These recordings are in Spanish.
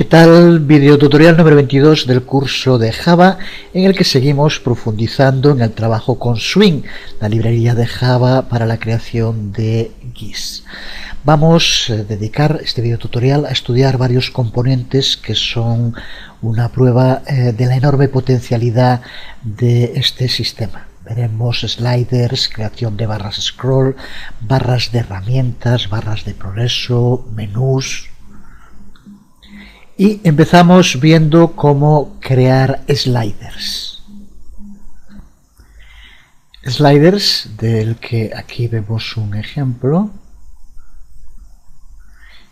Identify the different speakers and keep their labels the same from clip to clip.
Speaker 1: tal? Video tutorial número 22 del curso de Java, en el que seguimos profundizando en el trabajo con Swing, la librería de Java para la creación de GIS. Vamos a dedicar este video tutorial a estudiar varios componentes que son una prueba de la enorme potencialidad de este sistema. Veremos sliders, creación de barras scroll, barras de herramientas, barras de progreso, menús. Y empezamos viendo cómo crear sliders. Sliders, del que aquí vemos un ejemplo,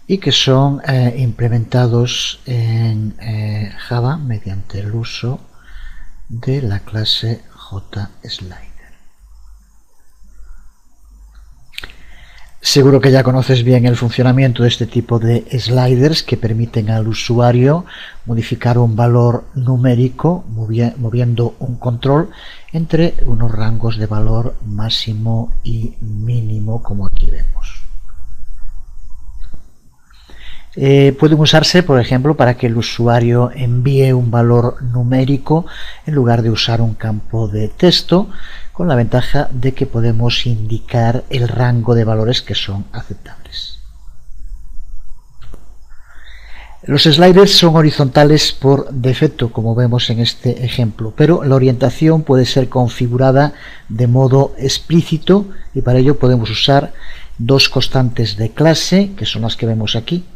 Speaker 1: y que son implementados en Java mediante el uso de la clase JSlider. Seguro que ya conoces bien el funcionamiento de este tipo de sliders que permiten al usuario modificar un valor numérico moviendo un control entre unos rangos de valor máximo y mínimo, como aquí vemos. Pueden usarse, por ejemplo, para que el usuario envíe un valor numérico en lugar de usar un campo de texto, con la ventaja de que podemos indicar el rango de valores que son aceptables. Los sliders son horizontales por defecto, como vemos en este ejemplo, pero la orientación puede ser configurada de modo explícito y para ello podemos usar dos constantes de clase, que son las que vemos aquí,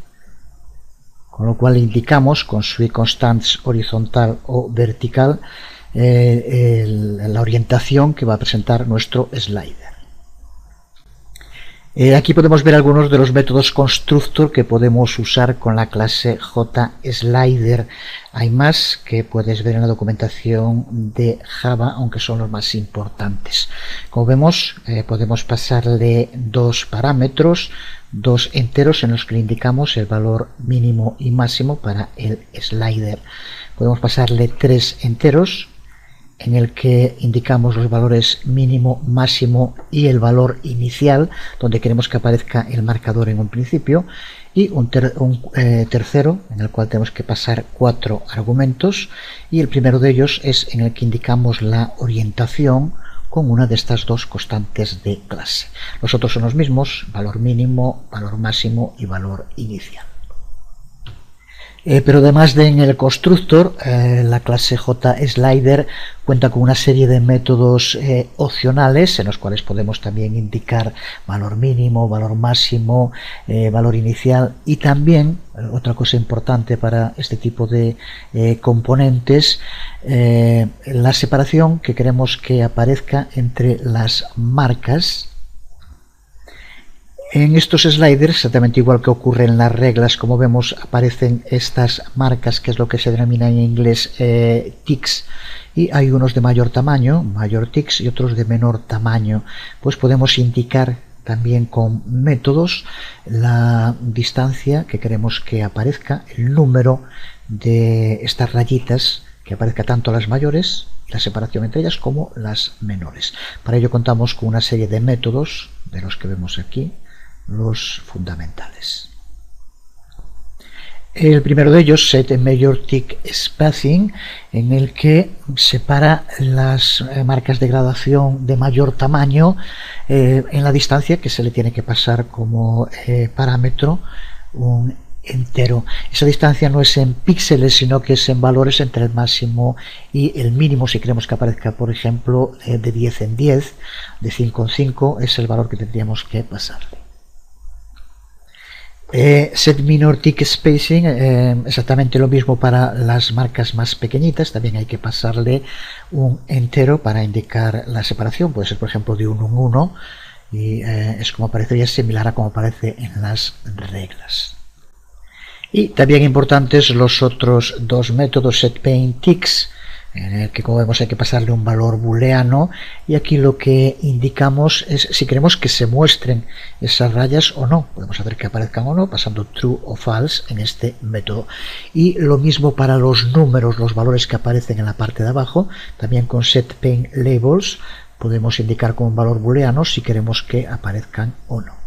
Speaker 1: con lo cual indicamos con swing constants horizontal o vertical la orientación que va a presentar nuestro slider. Aquí podemos ver algunos de los métodos constructor que podemos usar con la clase JSlider. Hay más que puedes ver en la documentación de Java, aunque son los más importantes. Como vemos, podemos pasarle dos parámetros, dos enteros en los que le indicamos el valor mínimo y máximo para el slider. Podemos pasarle tres enteros en el que indicamos los valores mínimo, máximo y el valor inicial, donde queremos que aparezca el marcador en un principio, y un tercero en el cual tenemos que pasar cuatro argumentos, y el primero de ellos es en el que indicamos la orientación con una de estas dos constantes de clase. Los otros son los mismos: valor mínimo, valor máximo y valor inicial. Pero además de en el constructor, la clase JSlider cuenta con una serie de métodos opcionales en los cuales podemos también indicar valor mínimo, valor máximo, valor inicial, y también otra cosa importante para este tipo de componentes, la separación que queremos que aparezca entre las marcas. En estos sliders, exactamente igual que ocurre en las reglas, como vemos, aparecen estas marcas, que es lo que se denomina en inglés ticks, y hay unos de mayor tamaño, mayor ticks, y otros de menor tamaño. Pues podemos indicar también con métodos la distancia que queremos que aparezca, el número de estas rayitas, que aparezca tanto las mayores, la separación entre ellas, como las menores. Para ello contamos con una serie de métodos, de los que vemos aquí, los fundamentales. El primero de ellos, set major tick spacing, en el que separa las marcas de gradación de mayor tamaño en la distancia que se le tiene que pasar como parámetro un entero. Esa distancia no es en píxeles, sino que es en valores entre el máximo y el mínimo. Si queremos que aparezca, por ejemplo, de 10 en 10, de 5 en 5, es el valor que tendríamos que pasarle. Set minor tick spacing, exactamente lo mismo para las marcas más pequeñitas. También hay que pasarle un entero para indicar la separación. Puede ser, por ejemplo, de 1 en 1, y es como aparecería, similar a como aparece en las reglas. Y también importantes los otros dos métodos, set paint ticks, en el que, como vemos, hay que pasarle un valor booleano, y aquí lo que indicamos es si queremos que se muestren esas rayas o no. Podemos hacer que aparezcan o no pasando true o false en este método. Y lo mismo para los números, los valores que aparecen en la parte de abajo, también con set paint labels podemos indicar con un valor booleano si queremos que aparezcan o no.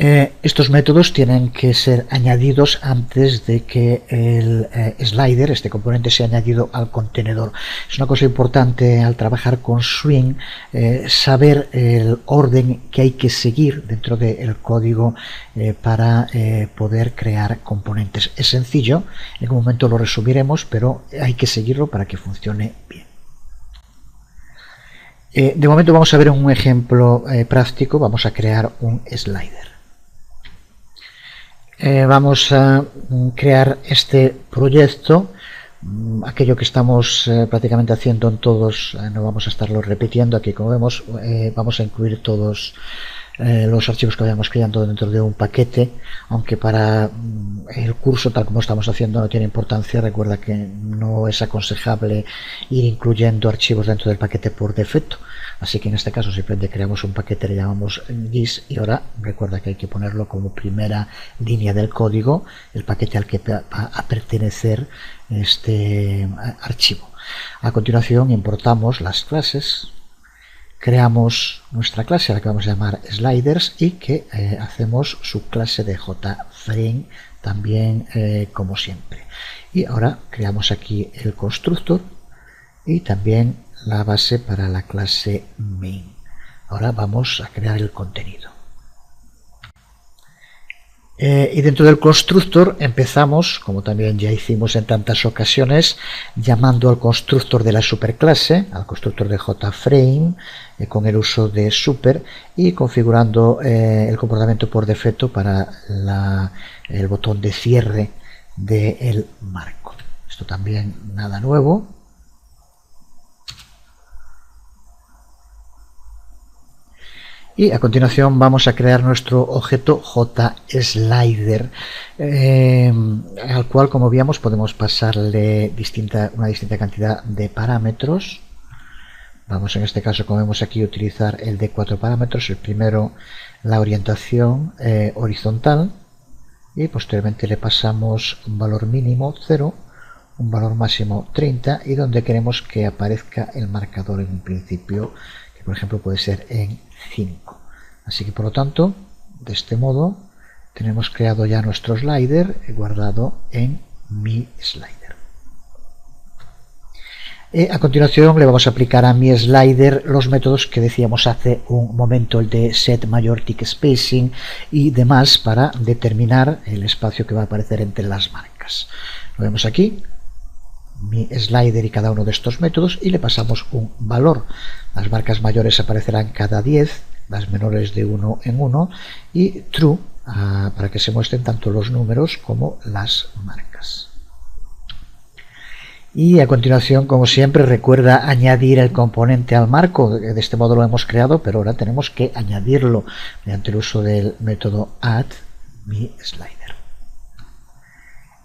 Speaker 1: Estos métodos tienen que ser añadidos antes de que el slider, este componente, sea añadido al contenedor. Es una cosa importante al trabajar con Swing, saber el orden que hay que seguir dentro del código para poder crear componentes. Es sencillo, en algún momento lo resumiremos, pero hay que seguirlo para que funcione bien. De momento vamos a ver un ejemplo práctico. Vamos a crear un slider. Vamos a crear este proyecto, aquello que estamos prácticamente haciendo en todos, no vamos a estarlo repitiendo. Aquí, como vemos, vamos a incluir todos los archivos que vayamos creando dentro de un paquete, aunque para el curso, tal como estamos haciendo, no tiene importancia. Recuerda que no es aconsejable ir incluyendo archivos dentro del paquete por defecto, así que en este caso simplemente creamos un paquete, le llamamos gis, y ahora recuerda que hay que ponerlo como primera línea del código, el paquete al que va a pertenecer este archivo. A continuación importamos las clases, creamos nuestra clase a la que vamos a llamar sliders y que hacemos su clase de JFrame también como siempre. Y ahora creamos aquí el constructor y también la base para la clase main. Ahora vamos a crear el contenido. Y dentro del constructor empezamos, como también ya hicimos en tantas ocasiones, llamando al constructor de la superclase, al constructor de JFrame, con el uso de super, y configurando el comportamiento por defecto para el botón de cierre del marco. Esto también nada nuevo. Y a continuación vamos a crear nuestro objeto JSlider, al cual, como veíamos, podemos pasarle una distinta cantidad de parámetros. Vamos, en este caso, como vemos aquí, a utilizar el de 4 parámetros. El primero, la orientación horizontal, y posteriormente le pasamos un valor mínimo 0, un valor máximo 30, y donde queremos que aparezca el marcador en un principio, que por ejemplo puede ser en 5. Así que, por lo tanto, de este modo tenemos creado ya nuestro slider guardado en mi slider. A continuación le vamos a aplicar a mi slider los métodos que decíamos hace un momento, el de set mayor tick spacing y demás, para determinar el espacio que va a aparecer entre las marcas. Lo vemos aquí, mi slider y cada uno de estos métodos, y le pasamos un valor. Las marcas mayores aparecerán cada 10, las menores de 1 en 1, y true para que se muestren tanto los números como las marcas. Y a continuación, como siempre, recuerda añadir el componente al marco. De este modo lo hemos creado, pero ahora tenemos que añadirlo mediante el uso del método addMySlider.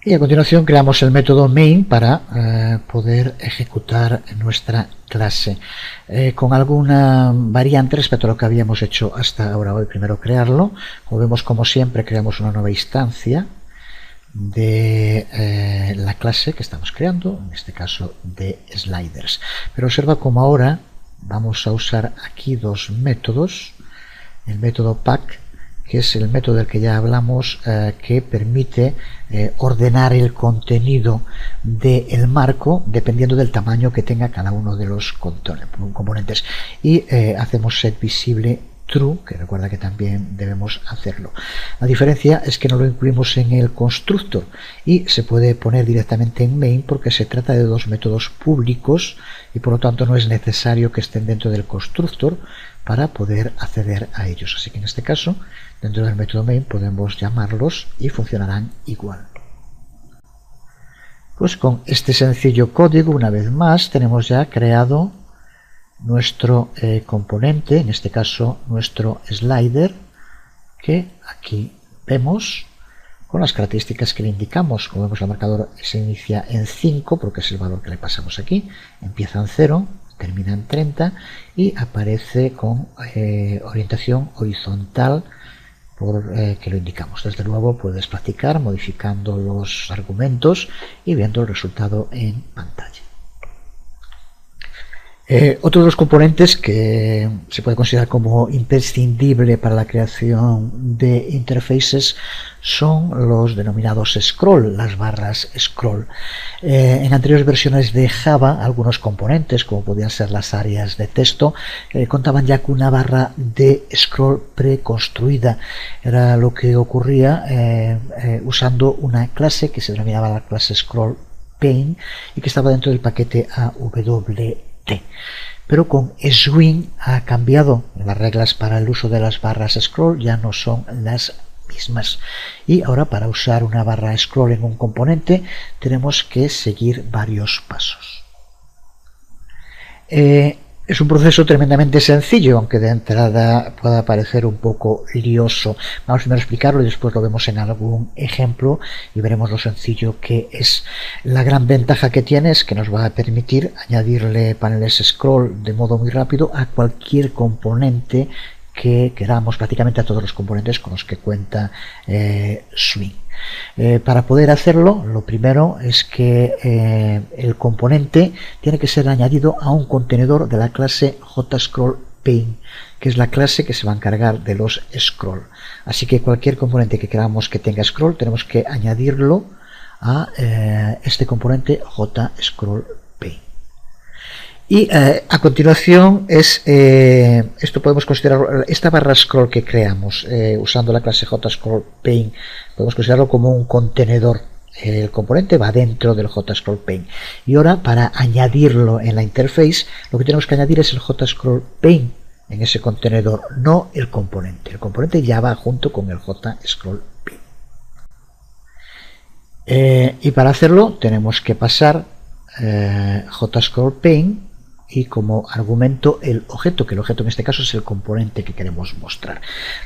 Speaker 1: Y a continuación creamos el método main para poder ejecutar nuestra clase, con alguna variante respecto a lo que habíamos hecho hasta ahora. Hoy primero crearlo. Como vemos, como siempre, creamos una nueva instancia de la clase que estamos creando, en este caso de sliders. Pero observa como ahora vamos a usar aquí dos métodos. El método pack, que es el método del que ya hablamos, que permite ordenar el contenido del marco dependiendo del tamaño que tenga cada uno de los componentes, y hacemos set visible true, que recuerda que también debemos hacerlo. La diferencia es que no lo incluimos en el constructor y se puede poner directamente en main, porque se trata de dos métodos públicos y por lo tanto no es necesario que estén dentro del constructor para poder acceder a ellos. Así que en este caso, dentro del método main podemos llamarlos y funcionarán igual. Pues con este sencillo código, una vez más, tenemos ya creado nuestro componente, en este caso nuestro slider, que aquí vemos con las características que le indicamos. Como vemos, el marcador se inicia en 5 porque es el valor que le pasamos aquí, empieza en 0, termina en 30 y aparece con orientación horizontal que lo indicamos. Desde luego puedes practicar modificando los argumentos y viendo el resultado en pantalla. Otro de los componentes que se puede considerar como imprescindible para la creación de interfaces son los denominados scroll, las barras scroll. En anteriores versiones de Java, algunos componentes, como podían ser las áreas de texto, contaban ya con una barra de scroll preconstruida. Era lo que ocurría usando una clase que se denominaba la clase scroll pane y que estaba dentro del paquete AWT. Pero con Swing ha cambiado. Las reglas para el uso de las barras scroll ya no son las mismas, y ahora para usar una barra scroll en un componente tenemos que seguir varios pasos. Es un proceso tremendamente sencillo, aunque de entrada pueda parecer un poco lioso. Vamos primero a explicarlo y después lo vemos en algún ejemplo y veremos lo sencillo que es. La gran ventaja que tiene es que nos va a permitir añadirle paneles scroll de modo muy rápido a cualquier componente que queramos, prácticamente a todos los componentes con los que cuenta Swing. Para poder hacerlo, lo primero es que el componente tiene que ser añadido a un contenedor de la clase JScrollPane, que es la clase que se va a encargar de los scroll. Así que cualquier componente que queramos que tenga scroll, tenemos que añadirlo a este componente JScrollPane. Y a continuación esto podemos considerar esta barra scroll que creamos usando la clase JScrollPane, podemos considerarlo como un contenedor. El componente va dentro del JScrollPane, y ahora para añadirlo en la interface lo que tenemos que añadir es el JScrollPane en ese contenedor, no el componente. El componente ya va junto con el JScrollPane. Y para hacerlo tenemos que pasar JScrollPane y como argumento el objeto, que el objeto en este caso es el componente que queremos mostrar.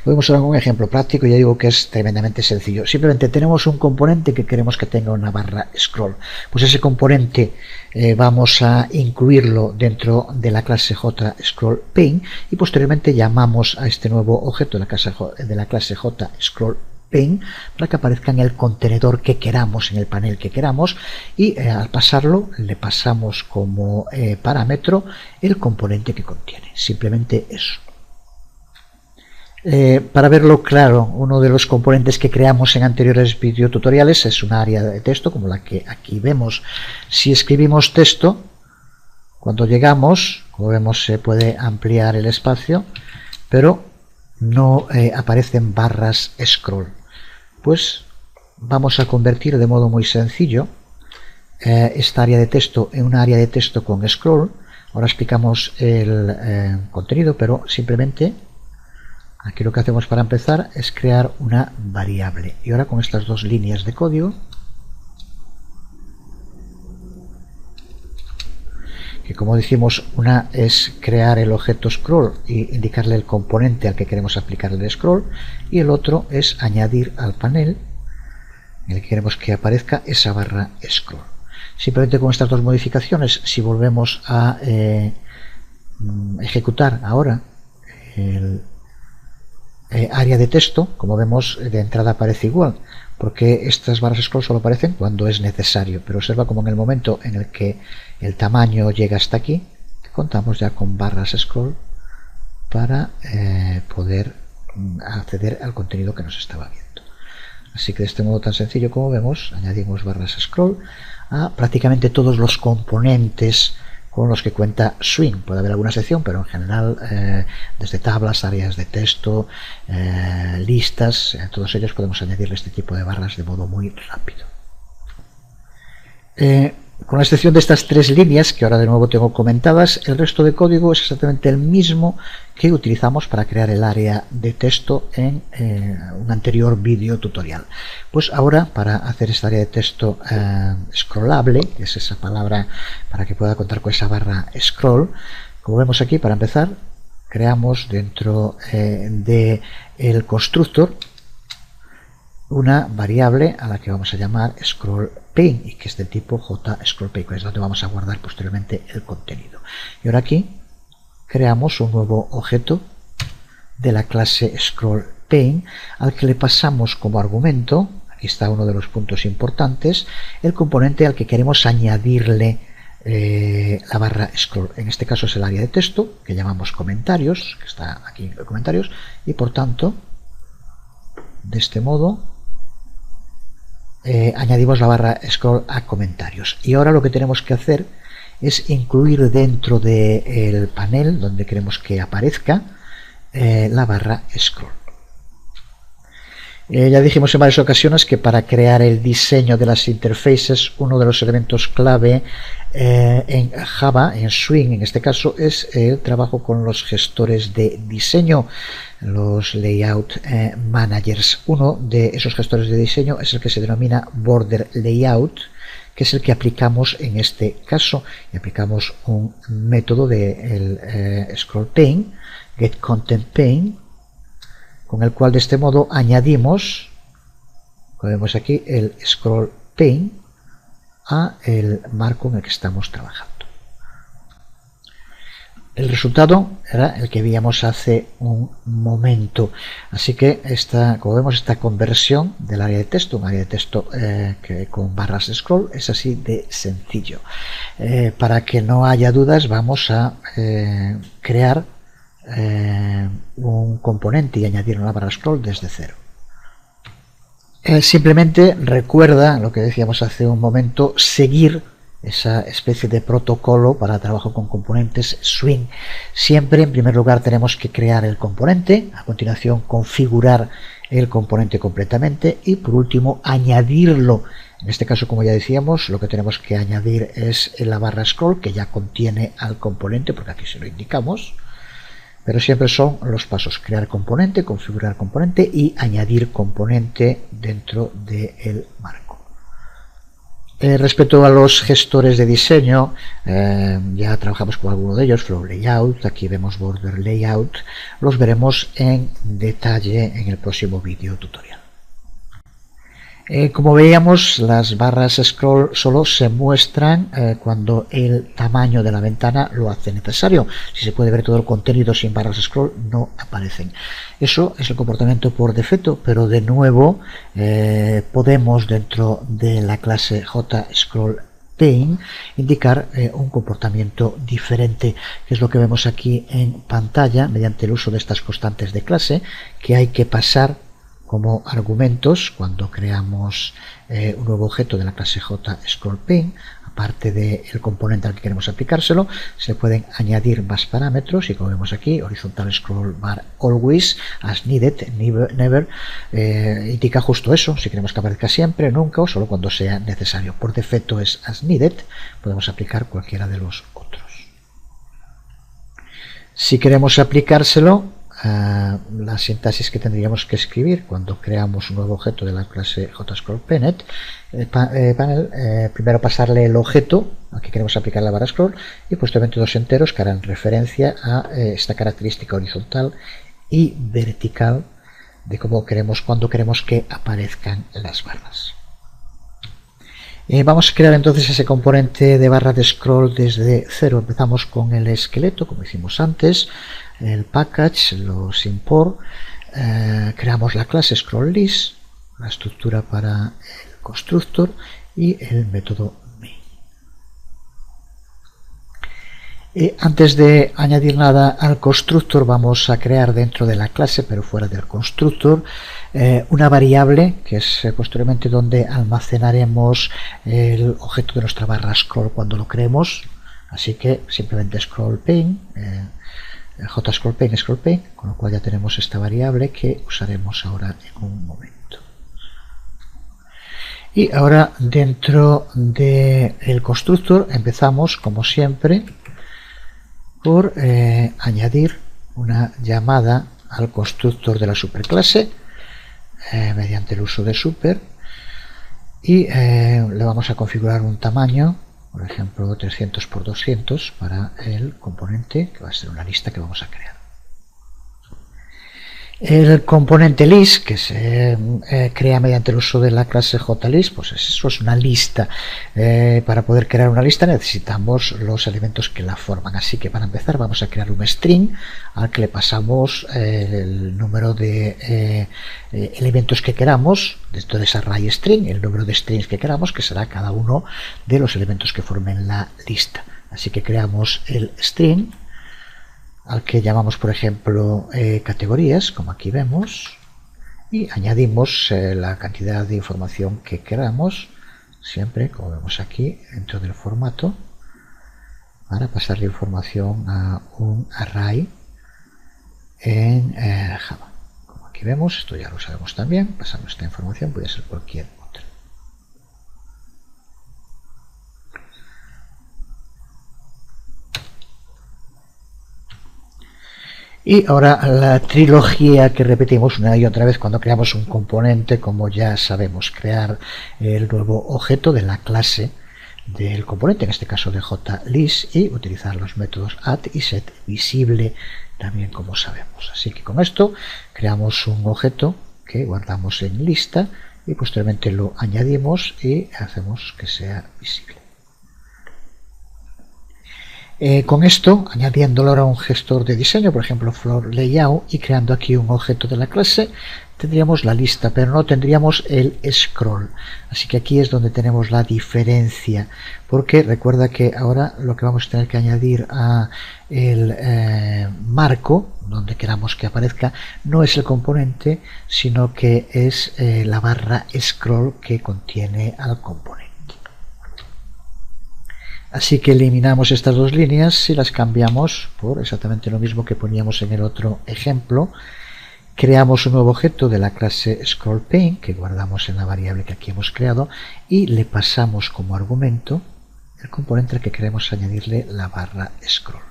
Speaker 1: Lo vemos en un ejemplo práctico, ya digo que es tremendamente sencillo. Simplemente tenemos un componente que queremos que tenga una barra scroll. Pues ese componente vamos a incluirlo dentro de la clase JScrollPane y posteriormente llamamos a este nuevo objeto de la clase JScrollPane para que aparezca en el contenedor que queramos, en el panel que queramos, y al pasarlo le pasamos como parámetro el componente que contiene. Simplemente eso. Para verlo claro, uno de los componentes que creamos en anteriores videotutoriales es un área de texto como la que aquí vemos. Si escribimos texto, cuando llegamos, como vemos, se puede ampliar el espacio, pero no aparecen barras scroll. Pues vamos a convertir de modo muy sencillo esta área de texto en una área de texto con scroll. Ahora explicamos el contenido, pero simplemente aquí lo que hacemos para empezar es crear una variable. Y ahora con estas dos líneas de código, que como decimos, una es crear el objeto scroll y indicarle el componente al que queremos aplicarle el scroll, y el otro es añadir al panel en el que queremos que aparezca esa barra scroll. Simplemente con estas dos modificaciones, si volvemos a ejecutar ahora el área de texto, como vemos, de entrada aparece igual, porque estas barras scroll solo aparecen cuando es necesario, pero observa como en el momento en el que el tamaño llega hasta aquí, contamos ya con barras scroll para poder acceder al contenido que nos estaba viendo. Así que de este modo tan sencillo como vemos, añadimos barras scroll a prácticamente todos los componentes con los que cuenta Swing. Puede haber alguna excepción, pero en general desde tablas, áreas de texto, listas, a todos ellos podemos añadirle este tipo de barras de modo muy rápido. Con la excepción de estas tres líneas que ahora de nuevo tengo comentadas, el resto de código es exactamente el mismo que utilizamos para crear el área de texto en un anterior vídeo tutorial. Pues ahora, para hacer esta área de texto scrollable, que es esa palabra para que pueda contar con esa barra scroll, como vemos aquí, para empezar, creamos dentro del constructor una variable a la que vamos a llamar scrollPane y que es del tipo JScrollPane, que es donde vamos a guardar posteriormente el contenido. Y ahora aquí creamos un nuevo objeto de la clase scrollPane al que le pasamos como argumento, aquí está uno de los puntos importantes, el componente al que queremos añadirle la barra scroll. En este caso es el área de texto que llamamos comentarios, que está aquí en comentarios, y por tanto de este modo añadimos la barra scroll a comentarios. Y ahora lo que tenemos que hacer es incluir dentro del panel donde queremos que aparezca la barra scroll. Ya dijimos en varias ocasiones que para crear el diseño de las interfaces, uno de los elementos clave en Java, en Swing en este caso, es el trabajo con los gestores de diseño, los Layout Managers. Uno de esos gestores de diseño es el que se denomina Border Layout, que es el que aplicamos en este caso, y aplicamos un método de scroll pane, getContentPane, con el cual de este modo añadimos, como vemos aquí, el scroll pane a el marco en el que estamos trabajando. El resultado era el que veíamos hace un momento, así que como vemos, esta conversión del área de texto, un área de texto con barras de scroll, es así de sencillo. Para que no haya dudas, vamos a crear un componente y añadir una barra scroll desde cero. Simplemente recuerda lo que decíamos hace un momento, seguir esa especie de protocolo para trabajo con componentes Swing. Siempre en primer lugar tenemos que crear el componente, a continuación configurar el componente completamente y por último añadirlo. En este caso, como ya decíamos, lo que tenemos que añadir es la barra scroll, que ya contiene al componente, porque aquí se lo indicamos. Pero siempre son los pasos: crear componente, configurar componente y añadir componente dentro del marco. Respecto a los gestores de diseño, ya trabajamos con alguno de ellos, Flow Layout, aquí vemos Border Layout, los veremos en detalle en el próximo vídeo tutorial. Como veíamos, las barras scroll solo se muestran cuando el tamaño de la ventana lo hace necesario. Si se puede ver todo el contenido sin barras scroll, no aparecen. Eso es el comportamiento por defecto, pero de nuevo podemos, dentro de la clase JScrollPane, indicar un comportamiento diferente, que es lo que vemos aquí en pantalla mediante el uso de estas constantes de clase que hay que pasar como argumentos cuando creamos un nuevo objeto de la clase JScrollPane. Aparte del componente al que queremos aplicárselo, se pueden añadir más parámetros y, como vemos aquí, horizontal scroll bar always, as needed, never, indica justo eso, si queremos que aparezca siempre, nunca o solo cuando sea necesario. Por defecto es as needed, podemos aplicar cualquiera de los otros. Si queremos aplicárselo, la sintaxis que tendríamos que escribir cuando creamos un nuevo objeto de la clase JScrollPane, primero pasarle el objeto al que queremos aplicar la barra scroll y posteriormente dos enteros que harán referencia a esta característica horizontal y vertical de cómo queremos, cuando queremos que aparezcan las barras. Vamos a crear entonces ese componente de barra de scroll desde cero. Empezamos con el esqueleto, como hicimos antes, el package, los import, creamos la clase scrollList, la estructura para el constructor y el método main. Antes de añadir nada al constructor, vamos a crear dentro de la clase, pero fuera del constructor, una variable que es posteriormente donde almacenaremos el objeto de nuestra barra scroll cuando lo creemos. Así que simplemente scrollPane, JScrollPane, con lo cual ya tenemos esta variable que usaremos ahora en un momento. Y ahora, dentro del constructor, empezamos como siempre por añadir una llamada al constructor de la superclase mediante el uso de super, y le vamos a configurar un tamaño, por ejemplo 300 por 200 para el componente, que va a ser una lista que vamos a crear. El componente list, que se crea mediante el uso de la clase JList, pues eso es una lista. Para poder crear una lista necesitamos los elementos que la forman. Así que para empezar vamos a crear un string al que le pasamos el número de elementos que queramos dentro de ese array string, el número de strings que queramos, que será cada uno de los elementos que formen la lista. Así que creamos el string, al que llamamos, por ejemplo, categorías, como aquí vemos, y añadimos la cantidad de información que queramos, siempre, como vemos aquí, dentro del formato, para pasarle información a un array en Java. Como aquí vemos, esto ya lo sabemos también, pasamos esta información, puede ser cualquier otra. Y ahora la trilogía que repetimos una y otra vez cuando creamos un componente, como ya sabemos, crear el nuevo objeto de la clase del componente, en este caso de JList, y utilizar los métodos add y set visible también, como sabemos. Así que con esto creamos un objeto que guardamos en lista y posteriormente lo añadimos y hacemos que sea visible. Con esto, añadiéndolo ahora a un gestor de diseño, por ejemplo Floor Layout, y creando aquí un objeto de la clase, tendríamos la lista, pero no tendríamos el scroll. Así que aquí es donde tenemos la diferencia, porque recuerda que ahora lo que vamos a tener que añadir a el marco, donde queramos que aparezca, no es el componente, sino que es la barra scroll que contiene al componente. Así que eliminamos estas dos líneas y las cambiamos por exactamente lo mismo que poníamos en el otro ejemplo. Creamos un nuevo objeto de la clase scrollPane que guardamos en la variable que aquí hemos creado y le pasamos como argumento el componente al que queremos añadirle la barra scroll.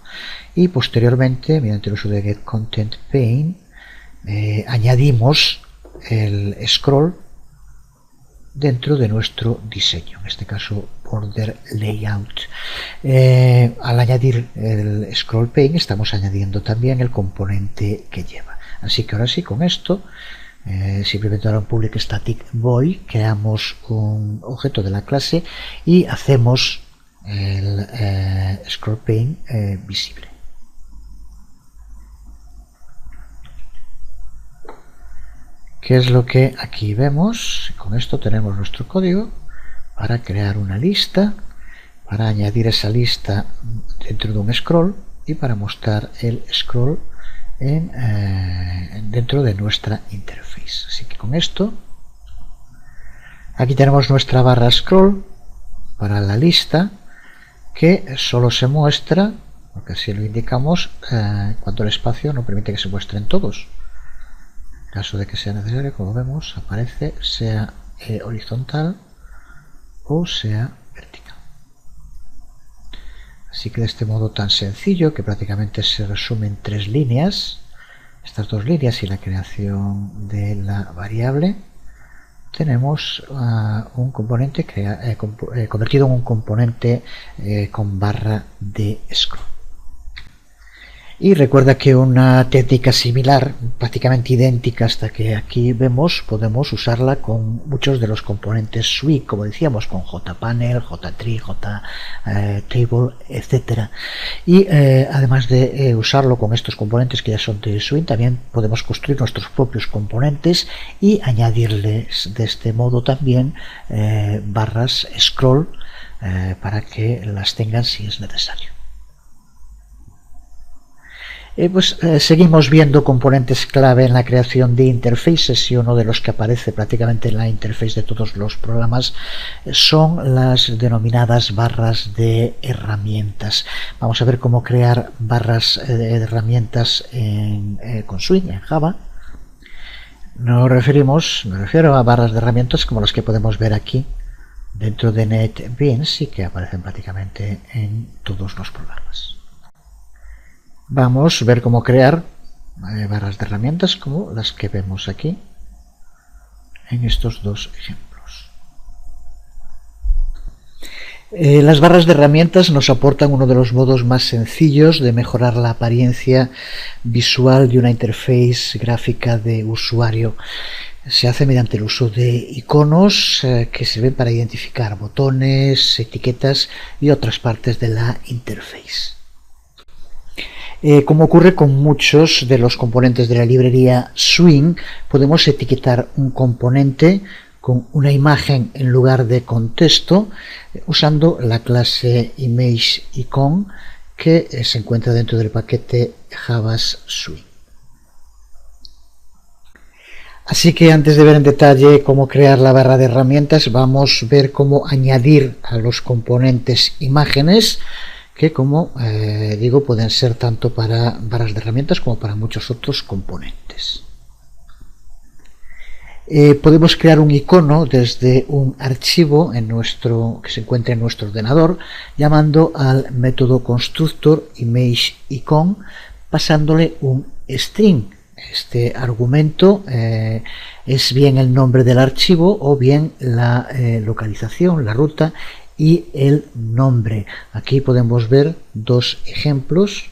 Speaker 1: Y posteriormente, mediante el uso de getContentPane, añadimos el scroll dentro de nuestro diseño, en este caso border layout. Al añadir el scroll pane estamos añadiendo también el componente que lleva. Así que ahora sí, con esto simplemente ahora un public static void, creamos un objeto de la clase y hacemos el scroll pane visible. ¿Qué es lo que aquí vemos? Con esto tenemos nuestro código para crear una lista, para añadir esa lista dentro de un scroll y para mostrar el scroll dentro de nuestra interface. Así que con esto, aquí tenemos nuestra barra scroll para la lista que solo se muestra, porque así lo indicamos, cuando el espacio no permite que se muestren todos. En caso de que sea necesario, como vemos, aparece sea horizontal o sea vertical. Así que de este modo tan sencillo, que prácticamente se resume en 3 líneas, estas 2 líneas y la creación de la variable, tenemos un componente convertido en un componente con barra de scroll. Y recuerda que una técnica similar, prácticamente idéntica hasta que aquí vemos, podemos usarla con muchos de los componentes Swing, como decíamos, con JPanel, JTree, JTable, etc. Y además de usarlo con estos componentes que ya son de Swing, también podemos construir nuestros propios componentes y añadirles de este modo también barras scroll para que las tengan si es necesario. Seguimos viendo componentes clave en la creación de interfaces, y uno de los que aparece prácticamente en la interface de todos los programas son las denominadas barras de herramientas. Vamos a ver cómo crear barras de herramientas con Swing, en Java. Me refiero a barras de herramientas como las que podemos ver aquí dentro de NetBeans y que aparecen prácticamente en todos los programas. Vamos a ver cómo crear barras de herramientas como las que vemos aquí en estos 2 ejemplos. Las barras de herramientas nos aportan uno de los modos más sencillos de mejorar la apariencia visual de una interfaz gráfica de usuario. Se hace mediante el uso de iconos que sirven para identificar botones, etiquetas y otras partes de la interfaz. Como ocurre con muchos de los componentes de la librería Swing, podemos etiquetar un componente con una imagen en lugar de contexto usando la clase ImageIcon que se encuentra dentro del paquete Javas Swing. Así que antes de ver en detalle cómo crear la barra de herramientas, vamos a ver cómo añadir a los componentes imágenes que, como digo, pueden ser tanto para barras de herramientas como para muchos otros componentes. Podemos crear un icono desde un archivo que se encuentra en nuestro ordenador, llamando al método constructor ImageIcon, pasándole un string. Este argumento es bien el nombre del archivo o bien la localización, la ruta y el nombre. Aquí podemos ver dos ejemplos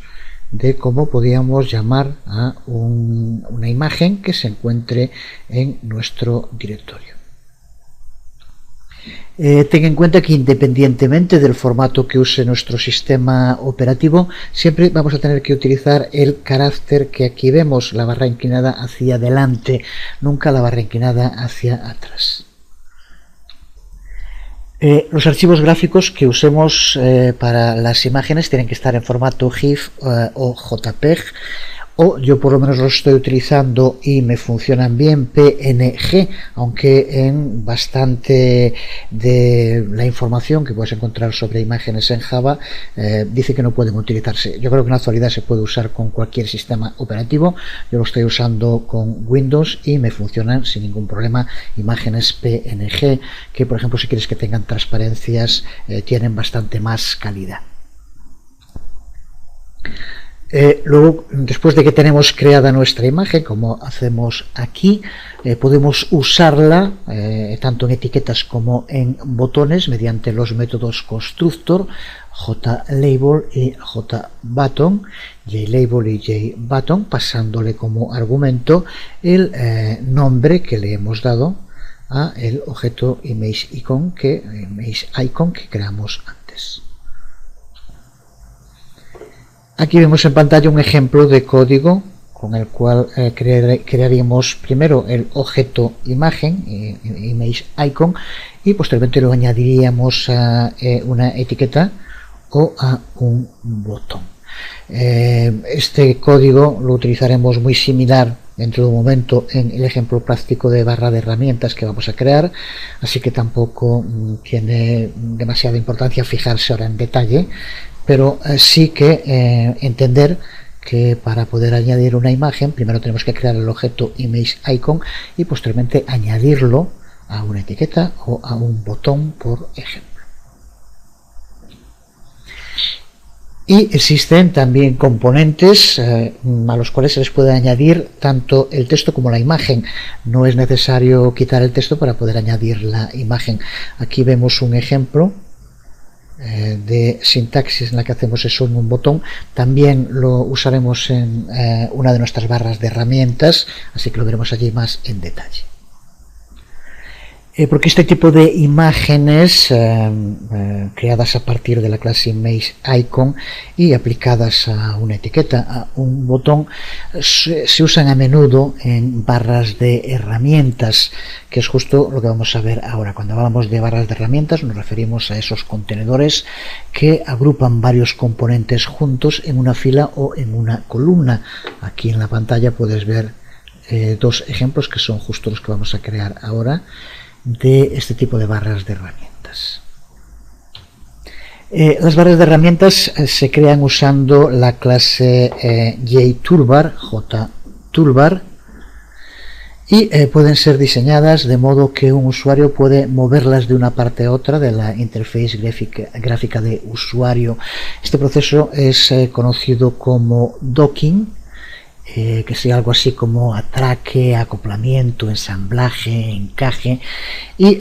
Speaker 1: de cómo podríamos llamar a una imagen que se encuentre en nuestro directorio. Ten en cuenta que independientemente del formato que use nuestro sistema operativo, siempre vamos a tener que utilizar el carácter que aquí vemos, la barra inclinada hacia adelante, nunca la barra inclinada hacia atrás. Los archivos gráficos que usemos para las imágenes tienen que estar en formato GIF o JPEG, o yo por lo menos los estoy utilizando y me funcionan bien PNG, aunque en bastante de la información que puedes encontrar sobre imágenes en Java dice que no pueden utilizarse. Yo creo que en la actualidad se puede usar con cualquier sistema operativo. Yo lo estoy usando con Windows y me funcionan sin ningún problema imágenes PNG, que por ejemplo si quieres que tengan transparencias tienen bastante más calidad. Luego, después de que tenemos creada nuestra imagen, como hacemos aquí, podemos usarla tanto en etiquetas como en botones mediante los métodos constructor, JLabel y JButton, JLabel y JButton, pasándole como argumento el nombre que le hemos dado a el objeto ImageIcon que creamos antes. Aquí vemos en pantalla un ejemplo de código con el cual crearíamos primero el objeto imagen, ImageIcon, y posteriormente lo añadiríamos a una etiqueta o a un botón. Este código lo utilizaremos muy similar dentro de un momento en el ejemplo práctico de barra de herramientas que vamos a crear, así que tampoco tiene demasiada importancia fijarse ahora en detalle, pero sí que entender que para poder añadir una imagen primero tenemos que crear el objeto ImageIcon y posteriormente añadirlo a una etiqueta o a un botón, por ejemplo. Y existen también componentes a los cuales se les puede añadir tanto el texto como la imagen. No es necesario quitar el texto para poder añadir la imagen. Aquí vemos un ejemplo de sintaxis en la que hacemos eso en un botón. También lo usaremos en una de nuestras barras de herramientas, así que lo veremos allí más en detalle. Porque este tipo de imágenes creadas a partir de la clase ImageIcon y aplicadas a una etiqueta, a un botón, se usan a menudo en barras de herramientas, que es justo lo que vamos a ver ahora. Cuando hablamos de barras de herramientas nos referimos a esos contenedores que agrupan varios componentes juntos en una fila o en una columna. Aquí en la pantalla puedes ver dos ejemplos que son justo los que vamos a crear ahora de este tipo de barras de herramientas. Las barras de herramientas se crean usando la clase JToolbar, y pueden ser diseñadas de modo que un usuario puede moverlas de una parte a otra de la interfaz gráfica de usuario. Este proceso es conocido como docking que sea algo así como atraque, acoplamiento, ensamblaje, encaje, y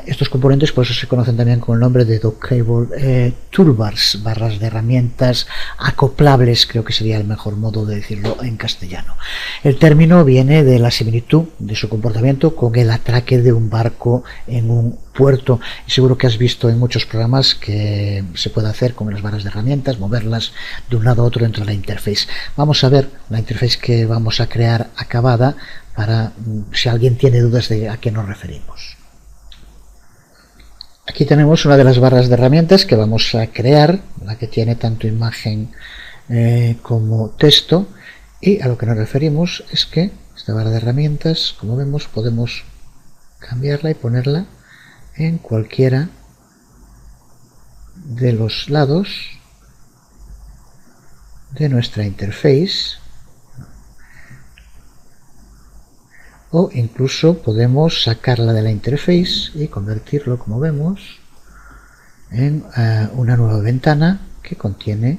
Speaker 1: estos componentes por eso se conocen también con el nombre de Dockable Toolbars, barras de herramientas acoplables, creo que sería el mejor modo de decirlo en castellano. El término viene de la similitud de su comportamiento con el atraque de un barco en un puerto, y seguro que has visto en muchos programas que se puede hacer con las barras de herramientas, moverlas de un lado a otro dentro de la interface. Vamos a ver la interface que vamos a crear acabada para si alguien tiene dudas de a qué nos referimos. Aquí tenemos una de las barras de herramientas que vamos a crear, la que tiene tanto imagen como texto, y a lo que nos referimos es que esta barra de herramientas, como vemos, podemos cambiarla y ponerla en cualquiera de los lados de nuestra interface, o incluso podemos sacarla de la interface y convertirlo, como vemos, en una nueva ventana que contiene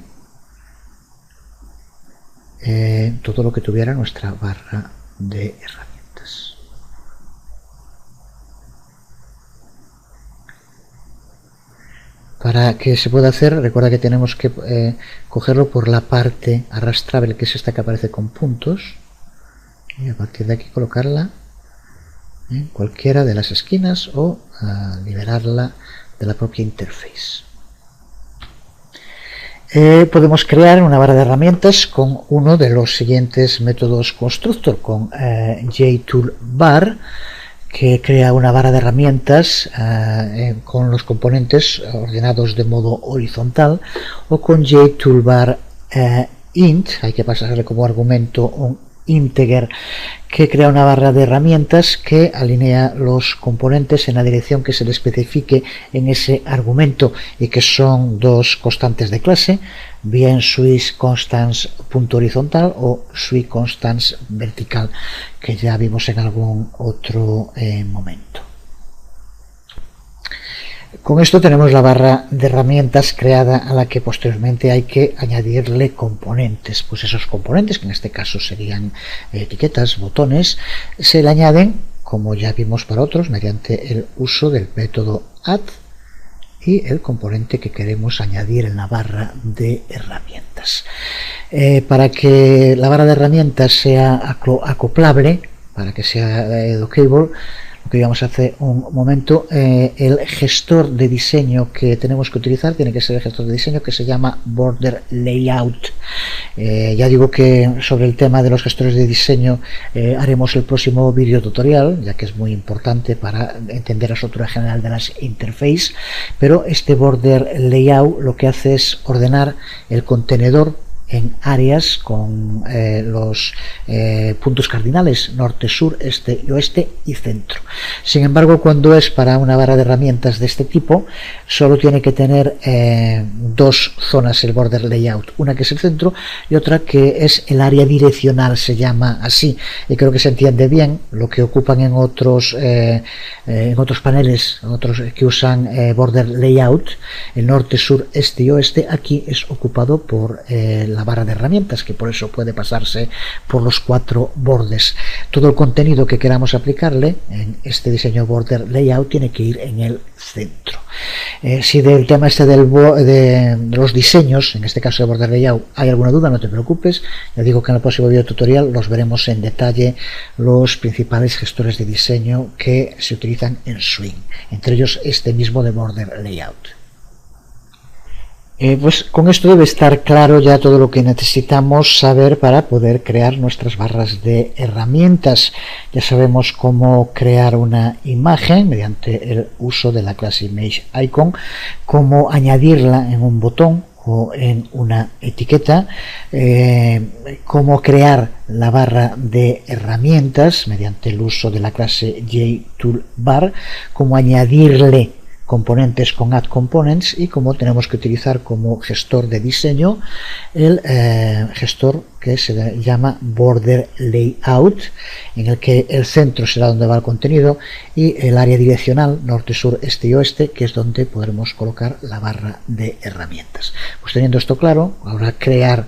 Speaker 1: todo lo que tuviera nuestra barra de herramientas. Para que se pueda hacer, recuerda que tenemos que cogerlo por la parte arrastrable, que es esta que aparece con puntos, y a partir de aquí colocarla en cualquiera de las esquinas o liberarla de la propia interface. Podemos crear una barra de herramientas con uno de los siguientes métodos constructor, con JToolBar, que crea una barra de herramientas con los componentes ordenados de modo horizontal, o con JToolBar int, hay que pasarle como argumento un integer, que crea una barra de herramientas que alinea los componentes en la dirección que se le especifique en ese argumento, y que son dos constantes de clase, bien swConstants punto horizontal o swConstants vertical, que ya vimos en algún otro momento. Con esto tenemos la barra de herramientas creada, a la que posteriormente hay que añadirle componentes. Pues esos componentes, que en este caso serían etiquetas, botones, se le añaden, como ya vimos para otros, mediante el uso del método add y el componente que queremos añadir en la barra de herramientas. Para que la barra de herramientas sea acoplable, para que sea dockable, lo que íbamos a hacer un momento, el gestor de diseño que tenemos que utilizar tiene que ser el gestor de diseño que se llama Border Layout. Ya digo que sobre el tema de los gestores de diseño haremos el próximo vídeo tutorial, ya que es muy importante para entender la estructura general de las interfaces, pero este Border Layout lo que hace es ordenar el contenedor en áreas con los puntos cardinales norte, sur, este y oeste y centro. Sin embargo, cuando es para una barra de herramientas de este tipo, solo tiene que tener dos zonas el border layout, una que es el centro y otra que es el área direccional, se llama así, y creo que se entiende bien. Lo que ocupan en otros paneles, otros que usan border layout, el norte, sur, este y oeste, aquí es ocupado por la barra de herramientas, que por eso puede pasarse por los cuatro bordes. Todo el contenido que queramos aplicarle en este diseño border layout tiene que ir en el centro. Si del tema este de los diseños, en este caso de border layout, hay alguna duda, no te preocupes, ya digo que en el próximo video tutorial los veremos en detalle, los principales gestores de diseño que se utilizan en Swing, entre ellos este mismo de border layout. Pues con esto debe estar claro ya todo lo que necesitamos saber para poder crear nuestras barras de herramientas. Ya sabemos cómo crear una imagen mediante el uso de la clase ImageIcon, cómo añadirla en un botón o en una etiqueta, cómo crear la barra de herramientas mediante el uso de la clase JToolBar, cómo añadirle componentes con Add Components, y como tenemos que utilizar como gestor de diseño el gestor que se llama Border Layout, en el que el centro será donde va el contenido y el área direccional norte, sur, este y oeste, que es donde podremos colocar la barra de herramientas. Pues teniendo esto claro, ahora crear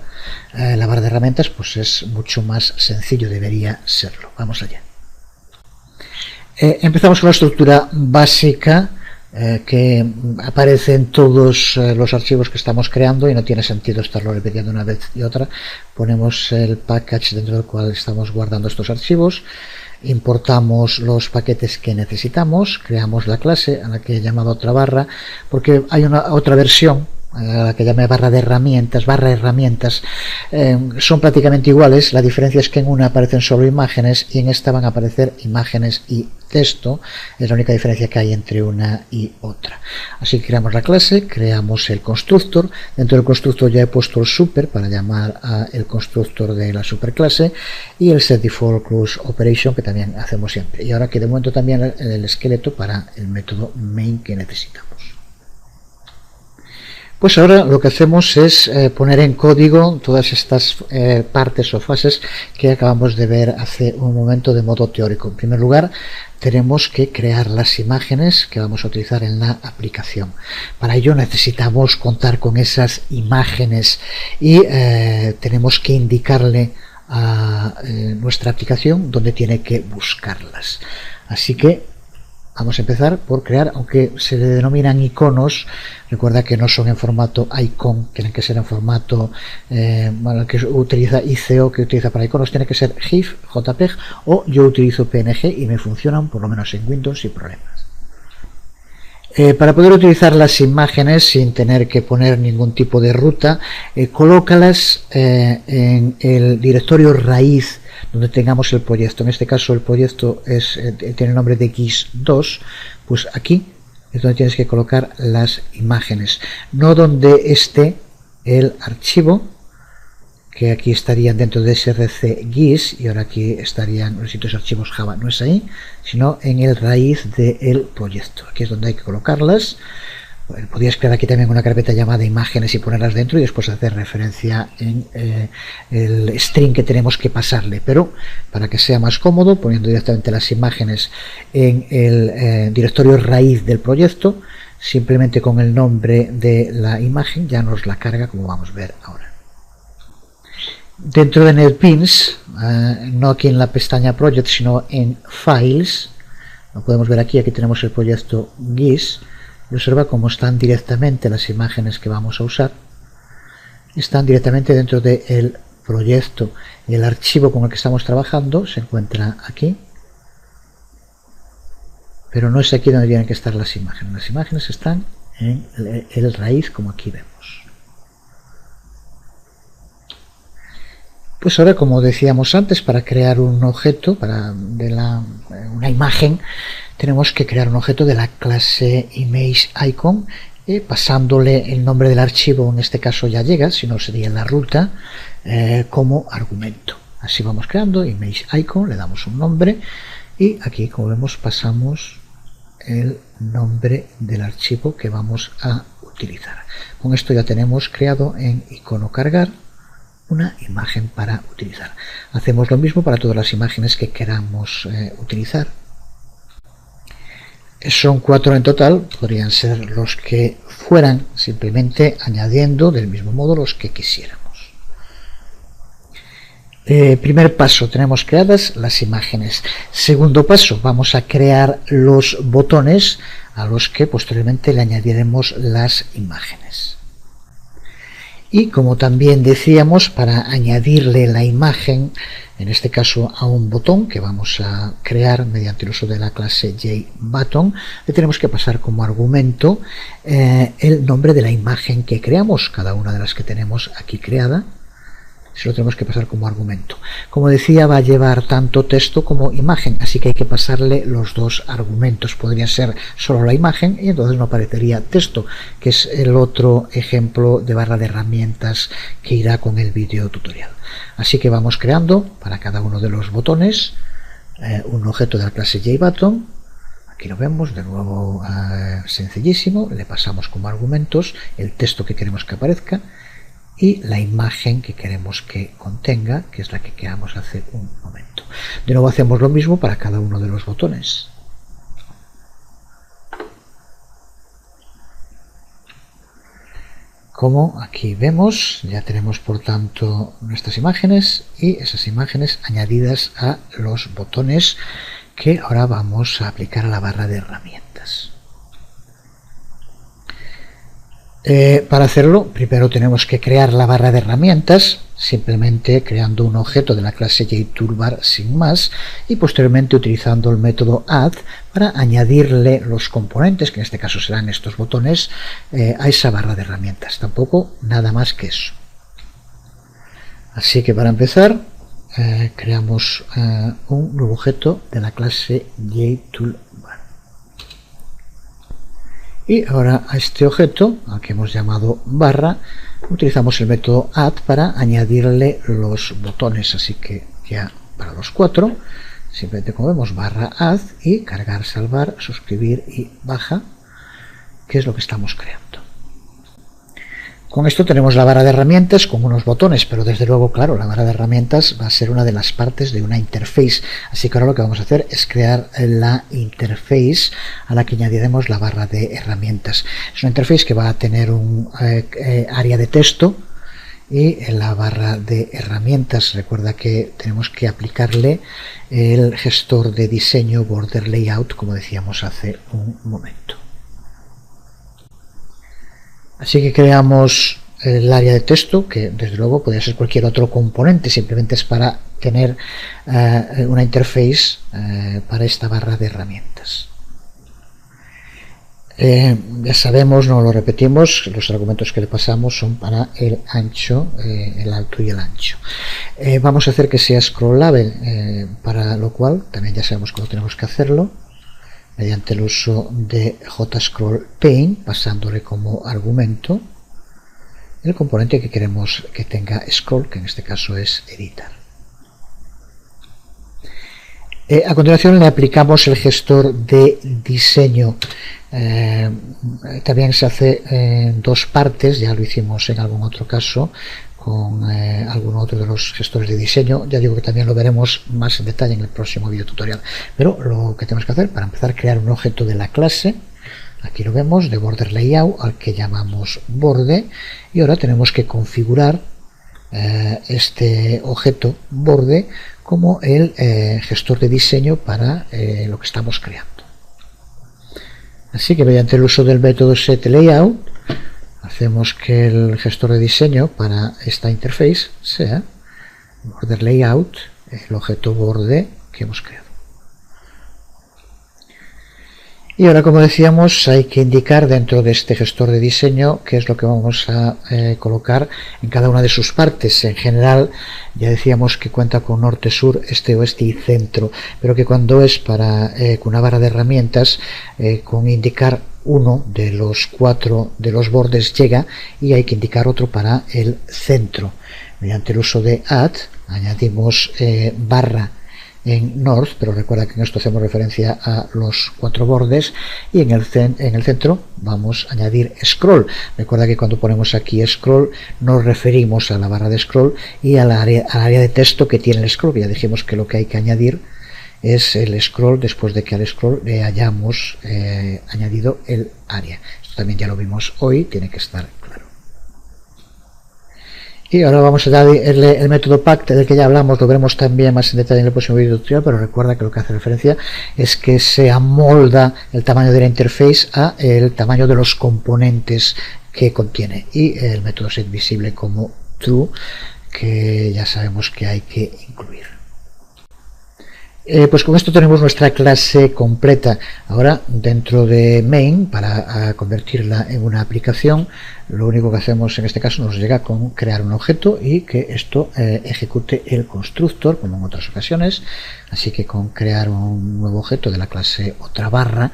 Speaker 1: la barra de herramientas pues es mucho más sencillo, debería serlo. Vamos allá. Empezamos con la estructura básica que aparece en todos los archivos que estamos creando y no tiene sentido estarlo repitiendo una vez y otra. Ponemos el package dentro del cual estamos guardando estos archivos, importamos los paquetes que necesitamos, creamos la clase a la que he llamado otra barra, porque hay una otra versión a la que llamé barra de herramientas, son prácticamente iguales. La diferencia es que en una aparecen solo imágenes y en esta van a aparecer imágenes y texto. Es la única diferencia que hay entre una y otra. Así que creamos la clase, creamos el constructor. Dentro del constructor ya he puesto el super para llamar al constructor de la superclase y el set default close operation, que también hacemos siempre. Y ahora que de momento también el esqueleto para el método main que necesitamos. Pues ahora lo que hacemos es poner en código todas estas partes o fases que acabamos de ver hace un momento de modo teórico. En primer lugar, tenemos que crear las imágenes que vamos a utilizar en la aplicación. Para ello necesitamos contar con esas imágenes y tenemos que indicarle a nuestra aplicación dónde tiene que buscarlas. Así que vamos a empezar por crear, aunque se le denominan iconos, recuerda que no son en formato icon, tienen que ser en formato el que utiliza ICO, que utiliza para iconos, tiene que ser GIF, JPEG, o yo utilizo PNG y me funcionan, por lo menos en Windows, sin problemas. Para poder utilizar las imágenes sin tener que poner ningún tipo de ruta, colócalas en el directorio raíz donde tengamos el proyecto. En este caso el proyecto tiene el nombre de GIS2, pues aquí es donde tienes que colocar las imágenes, no donde esté el archivo, que aquí estarían dentro de src GIS y ahora aquí estarían los sitios archivos Java. No es ahí, sino en el raíz del proyecto. Aquí es donde hay que colocarlas. Bueno, podrías crear aquí también una carpeta llamada imágenes y ponerlas dentro y después hacer referencia en el string que tenemos que pasarle, pero para que sea más cómodo, poniendo directamente las imágenes en el directorio raíz del proyecto, simplemente con el nombre de la imagen ya nos la carga, como vamos a ver ahora. Dentro de NetBeans, no aquí en la pestaña Project, sino en Files, lo podemos ver aquí tenemos el proyecto GIS, y observa cómo están directamente las imágenes que vamos a usar, están directamente dentro del proyecto, y el archivo con el que estamos trabajando se encuentra aquí, pero no es aquí donde tienen que estar las imágenes están en el raíz, como aquí vemos. Pues ahora, como decíamos antes, para crear un objeto, una imagen, tenemos que crear un objeto de la clase ImageIcon, pasándole el nombre del archivo, en este caso ya llega, si no sería la ruta, como argumento. Así vamos creando ImageIcon, le damos un nombre y aquí, como vemos, pasamos el nombre del archivo que vamos a utilizar. Con esto ya tenemos creado en icono cargar una imagen para utilizar. Hacemos lo mismo para todas las imágenes que queramos utilizar. Son 4 en total, podrían ser los que fueran, simplemente añadiendo del mismo modo los que quisiéramos. Primer paso, tenemos creadas las imágenes. Segundo paso, vamos a crear los botones a los que posteriormente le añadiremos las imágenes. Y como también decíamos, para añadirle la imagen, en este caso a un botón que vamos a crear mediante el uso de la clase JButton, le tenemos que pasar como argumento el nombre de la imagen que creamos, cada una de las que tenemos aquí creada. Se lo tenemos que pasar como argumento. Como decía, va a llevar tanto texto como imagen, así que hay que pasarle los dos argumentos. Podría ser solo la imagen y entonces no aparecería texto, que es el otro ejemplo de barra de herramientas que irá con el vídeo tutorial. Así que vamos creando para cada uno de los botones un objeto de la clase JButton. Aquí lo vemos, de nuevo sencillísimo, le pasamos como argumentos el texto que queremos que aparezca y la imagen que queremos que contenga, que es la que creamos hace un momento. De nuevo hacemos lo mismo para cada uno de los botones. Como aquí vemos, ya tenemos por tanto nuestras imágenes y esas imágenes añadidas a los botones que ahora vamos a aplicar a la barra de herramientas. Para hacerlo, primero tenemos que crear la barra de herramientas, simplemente creando un objeto de la clase JToolbar sin más, y posteriormente utilizando el método add para añadirle los componentes, que en este caso serán estos botones, a esa barra de herramientas. Tampoco nada más que eso. Así que para empezar, creamos un nuevo objeto de la clase JToolbar. Y ahora a este objeto, al que hemos llamado barra, utilizamos el método add para añadirle los botones. Así que ya para los 4, simplemente como vemos barra add y cargar, salvar, suscribir y baja, que es lo que estamos creando. Con esto tenemos la barra de herramientas con unos botones, pero desde luego, claro, la barra de herramientas va a ser una de las partes de una interface. Así que ahora lo que vamos a hacer es crear la interface a la que añadiremos la barra de herramientas. Es una interface que va a tener un área de texto y en la barra de herramientas recuerda que tenemos que aplicarle el gestor de diseño border layout, como decíamos hace un momento. Así que creamos el área de texto, que desde luego podría ser cualquier otro componente, simplemente es para tener una interface para esta barra de herramientas. Ya sabemos, no lo repetimos, los argumentos que le pasamos son para el ancho, el alto y el ancho. Vamos a hacer que sea scrollable, para lo cual también ya sabemos cómo tenemos que hacerlo, mediante el uso de JScrollPaint, pasándole como argumento el componente que queremos que tenga scroll, que en este caso es editar. A continuación le aplicamos el gestor de diseño. También se hace en dos partes, ya lo hicimos en algún otro caso con algún otro de los gestores de diseño. Ya digo que también lo veremos más en detalle en el próximo video tutorial, pero lo que tenemos que hacer para empezar, crear un objeto de la clase, aquí lo vemos, de border layout, al que llamamos borde, y ahora tenemos que configurar este objeto borde como el gestor de diseño para lo que estamos creando. Así que mediante el uso del método setLayout hacemos que el gestor de diseño para esta interface sea border layout, el objeto borde que hemos creado. Y ahora, como decíamos, hay que indicar dentro de este gestor de diseño qué es lo que vamos a colocar en cada una de sus partes. En general, ya decíamos que cuenta con norte, sur, este, oeste y centro, pero que cuando es para con una barra de herramientas, con indicar uno de los 4 de los bordes llega, y hay que indicar otro para el centro. Mediante el uso de add añadimos barra en north, pero recuerda que en esto hacemos referencia a los 4 bordes, y en el centro vamos a añadir scroll. Recuerda que cuando ponemos aquí scroll nos referimos a la barra de scroll y al área de texto que tiene el scroll. Ya dijimos que lo que hay que añadir es el scroll después de que al scroll le hayamos añadido el área. Esto también ya lo vimos hoy, tiene que estar claro. Y ahora vamos a darle el método pact del que ya hablamos, lo veremos también más en detalle en el próximo video tutorial, pero recuerda que lo que hace referencia es que se amolda el tamaño de la interface a el tamaño de los componentes que contiene, y el método setVisible como true, que ya sabemos que hay que incluir. Pues con esto tenemos nuestra clase completa. Ahora, dentro de main, para convertirla en una aplicación, lo único que hacemos en este caso nos llega con crear un objeto y que esto ejecute el constructor, como en otras ocasiones. Así que con crear un nuevo objeto de la clase otra barra,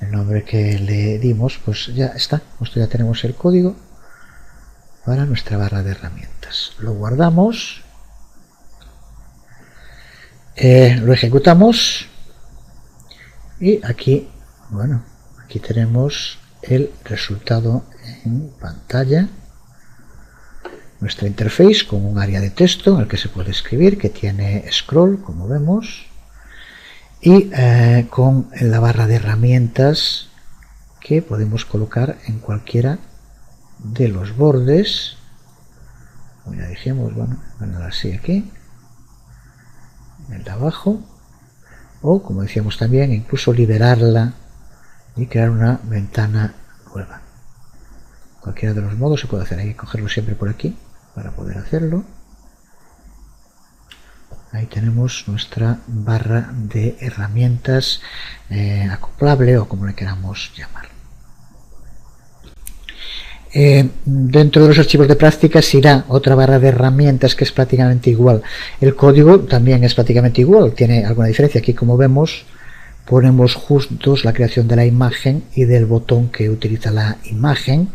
Speaker 1: el nombre que le dimos, pues ya está. Esto ya tenemos el código para nuestra barra de herramientas. Lo guardamos. Lo ejecutamos y aquí bueno, aquí tenemos el resultado en pantalla, nuestra interface con un área de texto en el que se puede escribir, que tiene scroll, como vemos, y con la barra de herramientas que podemos colocar en cualquiera de los bordes. Como ya dijimos, bueno, así aquí, el de abajo, o como decíamos también, incluso liberarla y crear una ventana nueva. Cualquiera de los modos se puede hacer. Hay que cogerlo siempre por aquí para poder hacerlo. Ahí tenemos nuestra barra de herramientas acoplable, o como le queramos llamar. Dentro de los archivos de prácticas irá otra barra de herramientas que es prácticamente igual. El código también es prácticamente igual, tiene alguna diferencia. Aquí, como vemos, ponemos juntos la creación de la imagen y del botón que utiliza la imagen,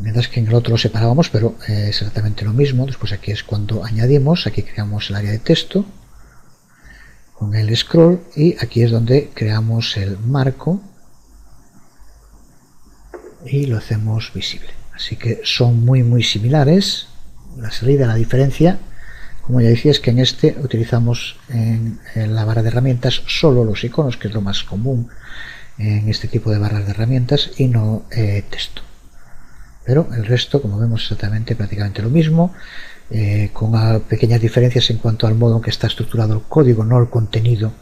Speaker 1: mientras que en el otro lo separábamos, pero es exactamente lo mismo. Después aquí es cuando añadimos, aquí creamos el área de texto con el scroll, y aquí es donde creamos el marco y lo hacemos visible. Así que son muy similares. La salida, la diferencia, como ya decía, es que en este utilizamos en la barra de herramientas solo los iconos, que es lo más común en este tipo de barras de herramientas, y no texto. Pero el resto, como vemos, exactamente prácticamente lo mismo, con pequeñas diferencias en cuanto al modo en que está estructurado el código, no el contenido,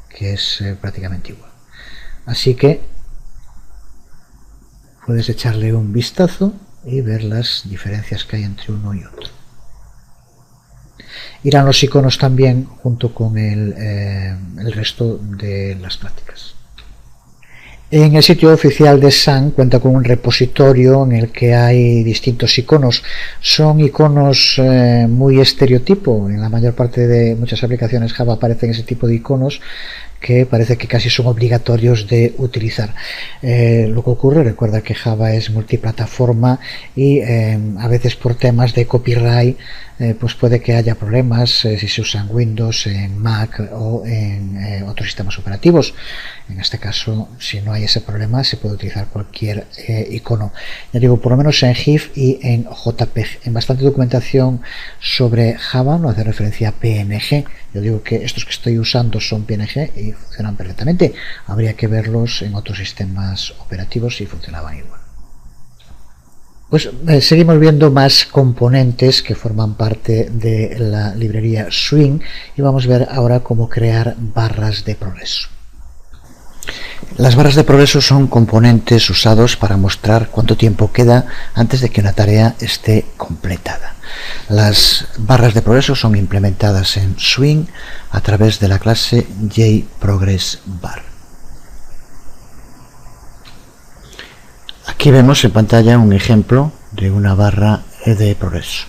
Speaker 1: que es prácticamente igual. Así que puedes echarle un vistazo y ver las diferencias que hay entre uno y otro. Irán los iconos también junto con el resto de las prácticas. En el sitio oficial de Sun cuenta con un repositorio en el que hay distintos iconos. Son iconos muy estereotipo. En la mayor parte de muchas aplicaciones Java aparecen ese tipo de iconos que parece que casi son obligatorios de utilizar. Lo que ocurre, recuerda que Java es multiplataforma y a veces por temas de copyright pues puede que haya problemas si se usan Windows, en Mac o en otros sistemas operativos. En este caso, si no hay ese problema, se puede utilizar cualquier icono. Ya digo, por lo menos en GIF y en JPEG. En bastante documentación sobre Java no hace referencia a PNG. Yo digo que estos que estoy usando son PNG y funcionan perfectamente. Habría que verlos en otros sistemas operativos si funcionaban igual. Pues seguimos viendo más componentes que forman parte de la librería Swing, y vamos a ver ahora cómo crear barras de progreso. Las barras de progreso son componentes usados para mostrar cuánto tiempo queda antes de que una tarea esté completada. Las barras de progreso son implementadas en Swing a través de la clase JProgressBar. Aquí vemos en pantalla un ejemplo de una barra de progreso.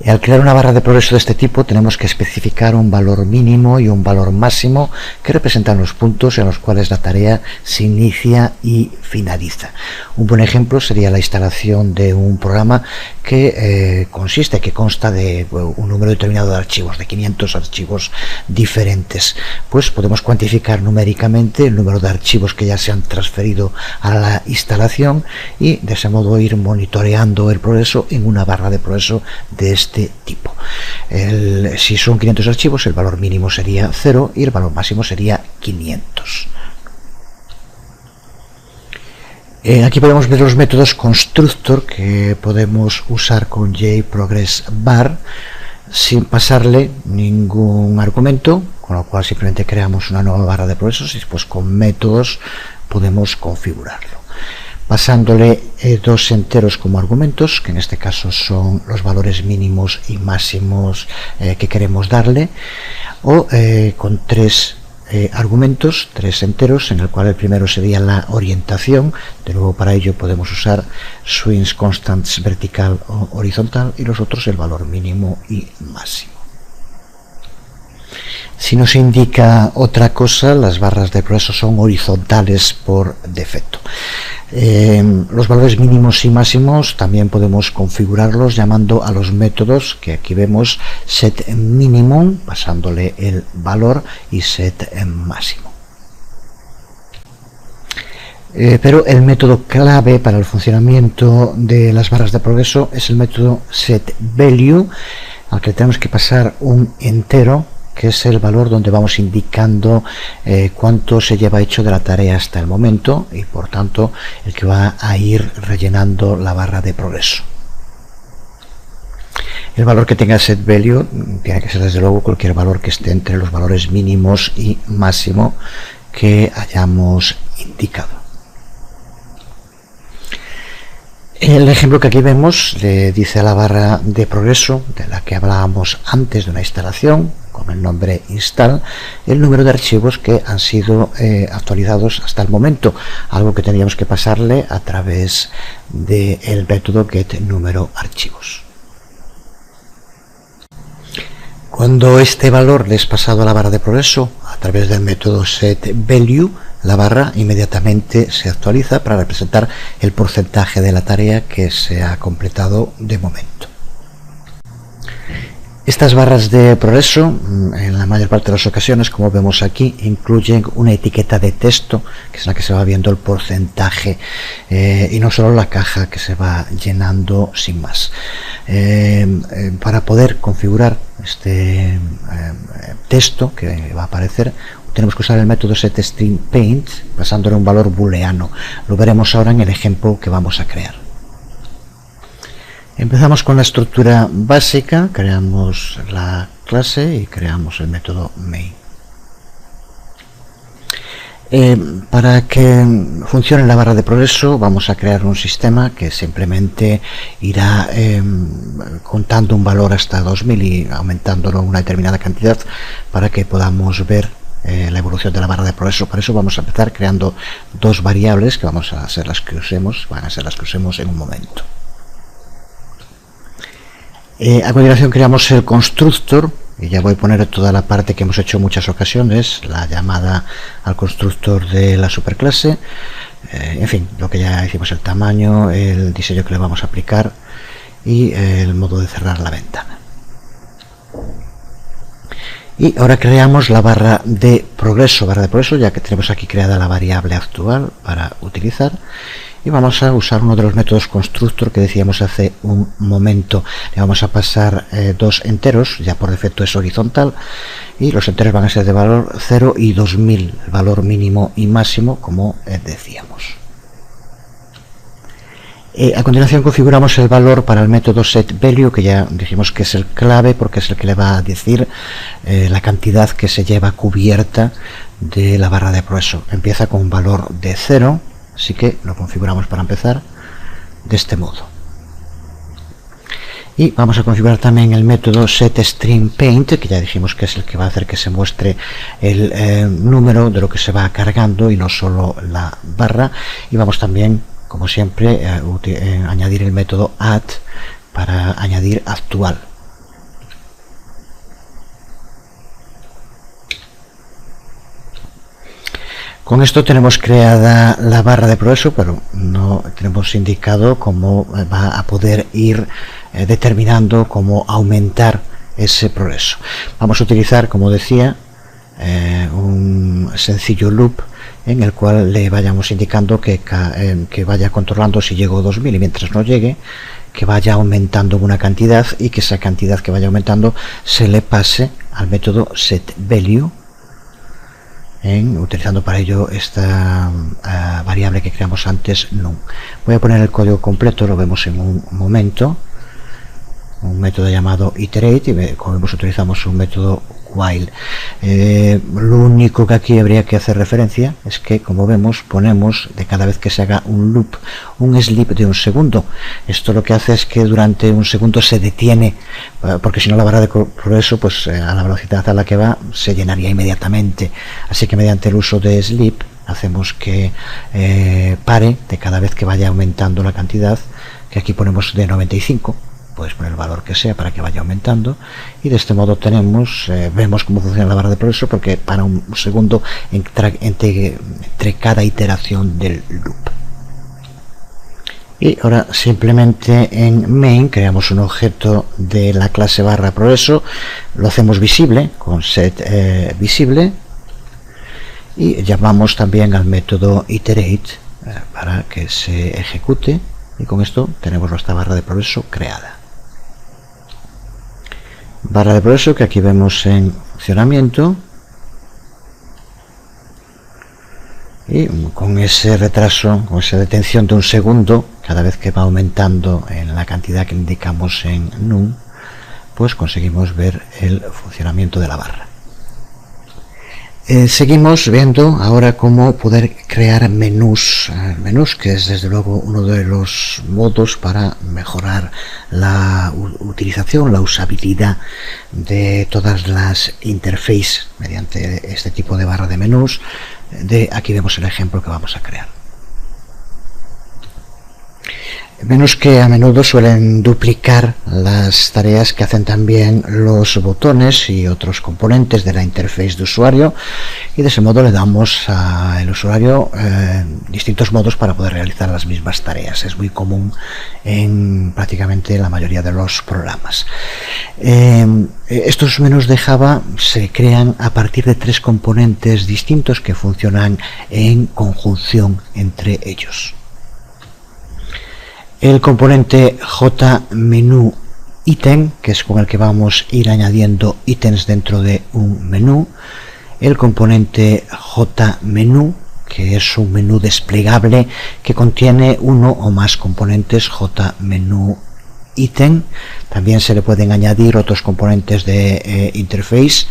Speaker 1: Al crear una barra de progreso de este tipo tenemos que especificar un valor mínimo y un valor máximo que representan los puntos en los cuales la tarea se inicia y finaliza. Un buen ejemplo sería la instalación de un programa que consta de un número determinado de archivos, de 500 archivos diferentes. Pues podemos cuantificar numéricamente el número de archivos que ya se han transferido a la instalación y de ese modo ir monitoreando el progreso en una barra de progreso de este tipo. Si son 500 archivos, el valor mínimo sería 0 y el valor máximo sería 500. Aquí podemos ver los métodos constructor que podemos usar con JProgressBar sin pasarle ningún argumento, con lo cual simplemente creamos una nueva barra de progresos y después con métodos podemos configurarlo. Pasándole dos enteros como argumentos, que en este caso son los valores mínimos y máximos que queremos darle, o con tres argumentos, tres enteros, en el cual el primero sería la orientación. De nuevo, para ello podemos usar swings constants vertical o horizontal, y los otros el valor mínimo y máximo. Si nos indica otra cosa, las barras de progreso son horizontales por defecto. Los valores mínimos y máximos también podemos configurarlos llamando a los métodos que aquí vemos set minimum, pasándole el valor, y set máximo. Pero el método clave para el funcionamiento de las barras de progreso es el método setValue, al que tenemos que pasar un entero, que es el valor donde vamos indicando cuánto se lleva hecho de la tarea hasta el momento, y por tanto el que va a ir rellenando la barra de progreso. El valor que tenga setValue tiene que ser desde luego cualquier valor que esté entre los valores mínimos y máximo que hayamos indicado. El ejemplo que aquí vemos le dice a la barra de progreso de la que hablábamos antes de una instalación, con el nombre install, el número de archivos que han sido actualizados hasta el momento, algo que tendríamos que pasarle a través del método getNumeraRchivos. Cuando este valor le es pasado a la barra de progreso a través del método setValue, la barra inmediatamente se actualiza para representar el porcentaje de la tarea que se ha completado de momento. Estas barras de progreso, en la mayor parte de las ocasiones, como vemos aquí, incluyen una etiqueta de texto, que es la que se va viendo el porcentaje, y no solo la caja que se va llenando sin más. Para poder configurar este texto que va a aparecer, tenemos que usar el método setStringPaint pasándole un valor booleano. Lo veremos ahora en el ejemplo que vamos a crear. Empezamos con la estructura básica, creamos la clase y creamos el método main. Para que funcione la barra de progreso vamos a crear un sistema que simplemente irá contando un valor hasta 2000 y aumentándolo una determinada cantidad para que podamos ver la evolución de la barra de progreso. Para eso vamos a empezar creando dos variables que van a ser las que usemos en un momento. A continuación creamos el constructor, y ya voy a poner toda la parte que hemos hecho en muchas ocasiones, la llamada al constructor de la superclase, en fin, lo que ya hicimos, el tamaño, el diseño que le vamos a aplicar y el modo de cerrar la ventana. Y ahora creamos la barra de progreso, ya que tenemos aquí creada la variable actual para utilizar. Y vamos a usar uno de los métodos constructor que decíamos hace un momento. Le vamos a pasar dos enteros, ya por defecto es horizontal, y los enteros van a ser de valor 0 y 2000, el valor mínimo y máximo, como decíamos. A continuación configuramos el valor para el método setValue, que ya dijimos que es el clave porque es el que le va a decir la cantidad que se lleva cubierta de la barra de progreso. Empieza con un valor de 0, así que lo configuramos para empezar de este modo. Y vamos a configurar también el método setStringPaint, que ya dijimos que es el que va a hacer que se muestre el número de lo que se va cargando y no solo la barra. Y vamos también, como siempre, añadir el método add para añadir actual. Con esto tenemos creada la barra de progreso, pero no tenemos indicado cómo va a poder ir determinando cómo aumentar ese progreso. Vamos a utilizar, como decía, un sencillo loop en el cual le vayamos indicando que vaya controlando si llegó a 2000 y mientras no llegue, que vaya aumentando una cantidad y que esa cantidad que vaya aumentando se le pase al método setValue, utilizando para ello esta variable que creamos antes, num. Voy a poner el código completo, lo vemos en un momento. Un método llamado iterate, y como vemos utilizamos un método while. Lo único que aquí habría que hacer referencia es que, como vemos, ponemos de cada vez que se haga un loop un sleep de un segundo. Esto lo que hace es que durante un segundo se detiene, porque si no la barra de progreso, pues a la velocidad a la que va se llenaría inmediatamente. Así que mediante el uso de sleep hacemos que pare de cada vez que vaya aumentando la cantidad, que aquí ponemos de 95. puedes poner el valor que sea para que vaya aumentando, y de este modo vemos cómo funciona la barra de progreso, porque para un segundo entre cada iteración del loop. Y ahora simplemente en main creamos un objeto de la clase barra progreso, lo hacemos visible con set visible, y llamamos también al método iterate para que se ejecute, y con esto tenemos nuestra barra de progreso creada. Barra de progreso que aquí vemos en funcionamiento, y con ese retraso, con esa detención de un segundo cada vez que va aumentando en la cantidad que indicamos en num, pues conseguimos ver el funcionamiento de la barra. Seguimos viendo ahora cómo poder crear menús, que es desde luego uno de los modos para mejorar la utilización, la usabilidad de todas las interfaces mediante este tipo de barra de menús. Aquí vemos el ejemplo que vamos a crear. Menús que a menudo suelen duplicar las tareas que hacen también los botones y otros componentes de la interface de usuario, y de ese modo le damos al usuario distintos modos para poder realizar las mismas tareas. Es muy común en prácticamente la mayoría de los programas. Estos menús de Java se crean a partir de 3 componentes distintos que funcionan en conjunción entre ellos. El componente JMenuItem, que es con el que vamos a ir añadiendo ítems dentro de un menú. El componente JMenu, que es un menú desplegable que contiene uno o más componentes JMenuItem. También se le pueden añadir otros componentes de interface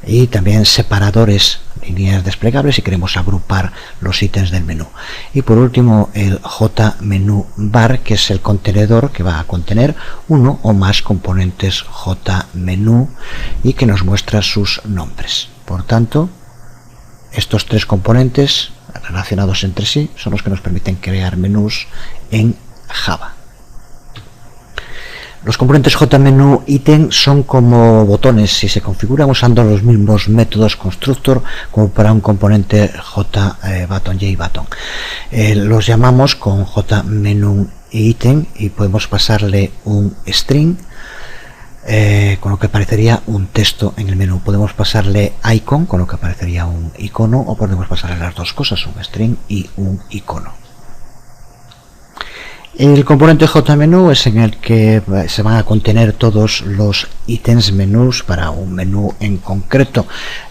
Speaker 1: y también separadores, líneas desplegables, si queremos agrupar los ítems del menú. Y por último el JMenuBar, que es el contenedor que va a contener uno o más componentes JMenu y que nos muestra sus nombres. Por tanto, estos 3 componentes relacionados entre sí son los que nos permiten crear menús en Java. Los componentes JMenuItem son como botones y se configuran usando los mismos métodos constructor como para un componente JButton. Los llamamos con JMenuItem y podemos pasarle un string con lo que aparecería un texto en el menú. Podemos pasarle icon, con lo que aparecería un icono, o podemos pasarle las dos cosas, un string y un icono. El componente JMenu es en el que se van a contener todos los ítems menús para un menú en concreto,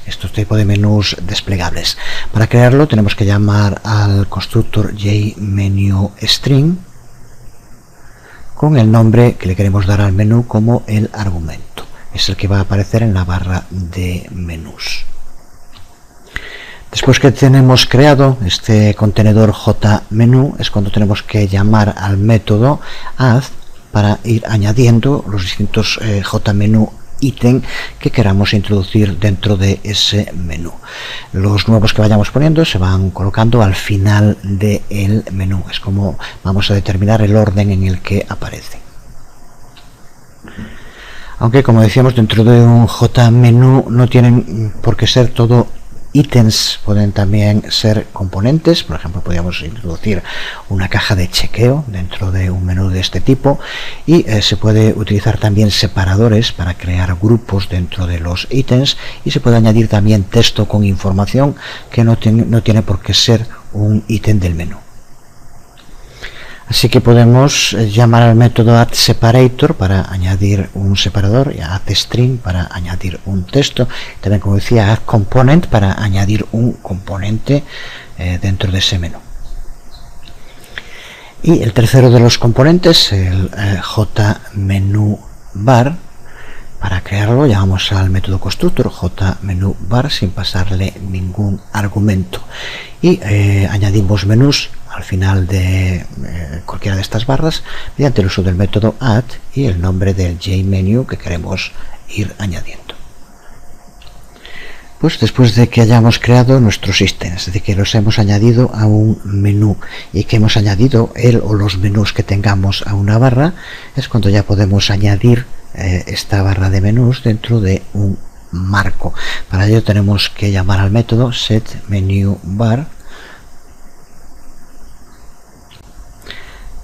Speaker 1: estos tipos de menús desplegables. Para crearlo tenemos que llamar al constructor JMenuString con el nombre que le queremos dar al menú como el argumento. Es el que va a aparecer en la barra de menús. Después que tenemos creado este contenedor JMenu es cuando tenemos que llamar al método add para ir añadiendo los distintos JMenuItem que queramos introducir dentro de ese menú. Los nuevos que vayamos poniendo se van colocando al final del menú. Es como vamos a determinar el orden en el que aparece. Aunque, como decíamos, dentro de un JMenu no tienen por qué ser todo ítems, pueden también ser componentes. Por ejemplo, podríamos introducir una caja de chequeo dentro de un menú de este tipo, y se puede utilizar también separadores para crear grupos dentro de los ítems, y se puede añadir también texto con información que no tiene por qué ser un ítem del menú. Así que podemos llamar al método addSeparator para añadir un separador, y addString para añadir un texto, también, como decía, addComponent para añadir un componente dentro de ese menú. Y el tercero de los componentes, el JMenuBar, para crearlo llamamos al método constructor JMenuBar sin pasarle ningún argumento, y añadimos menús al final de cualquiera de estas barras mediante el uso del método add y el nombre del JMenu que queremos ir añadiendo. Pues después de que hayamos creado nuestros ítems, de que los hemos añadido a un menú y que hemos añadido el o los menús que tengamos a una barra, es cuando ya podemos añadir esta barra de menús dentro de un marco. Para ello tenemos que llamar al método setMenuBar,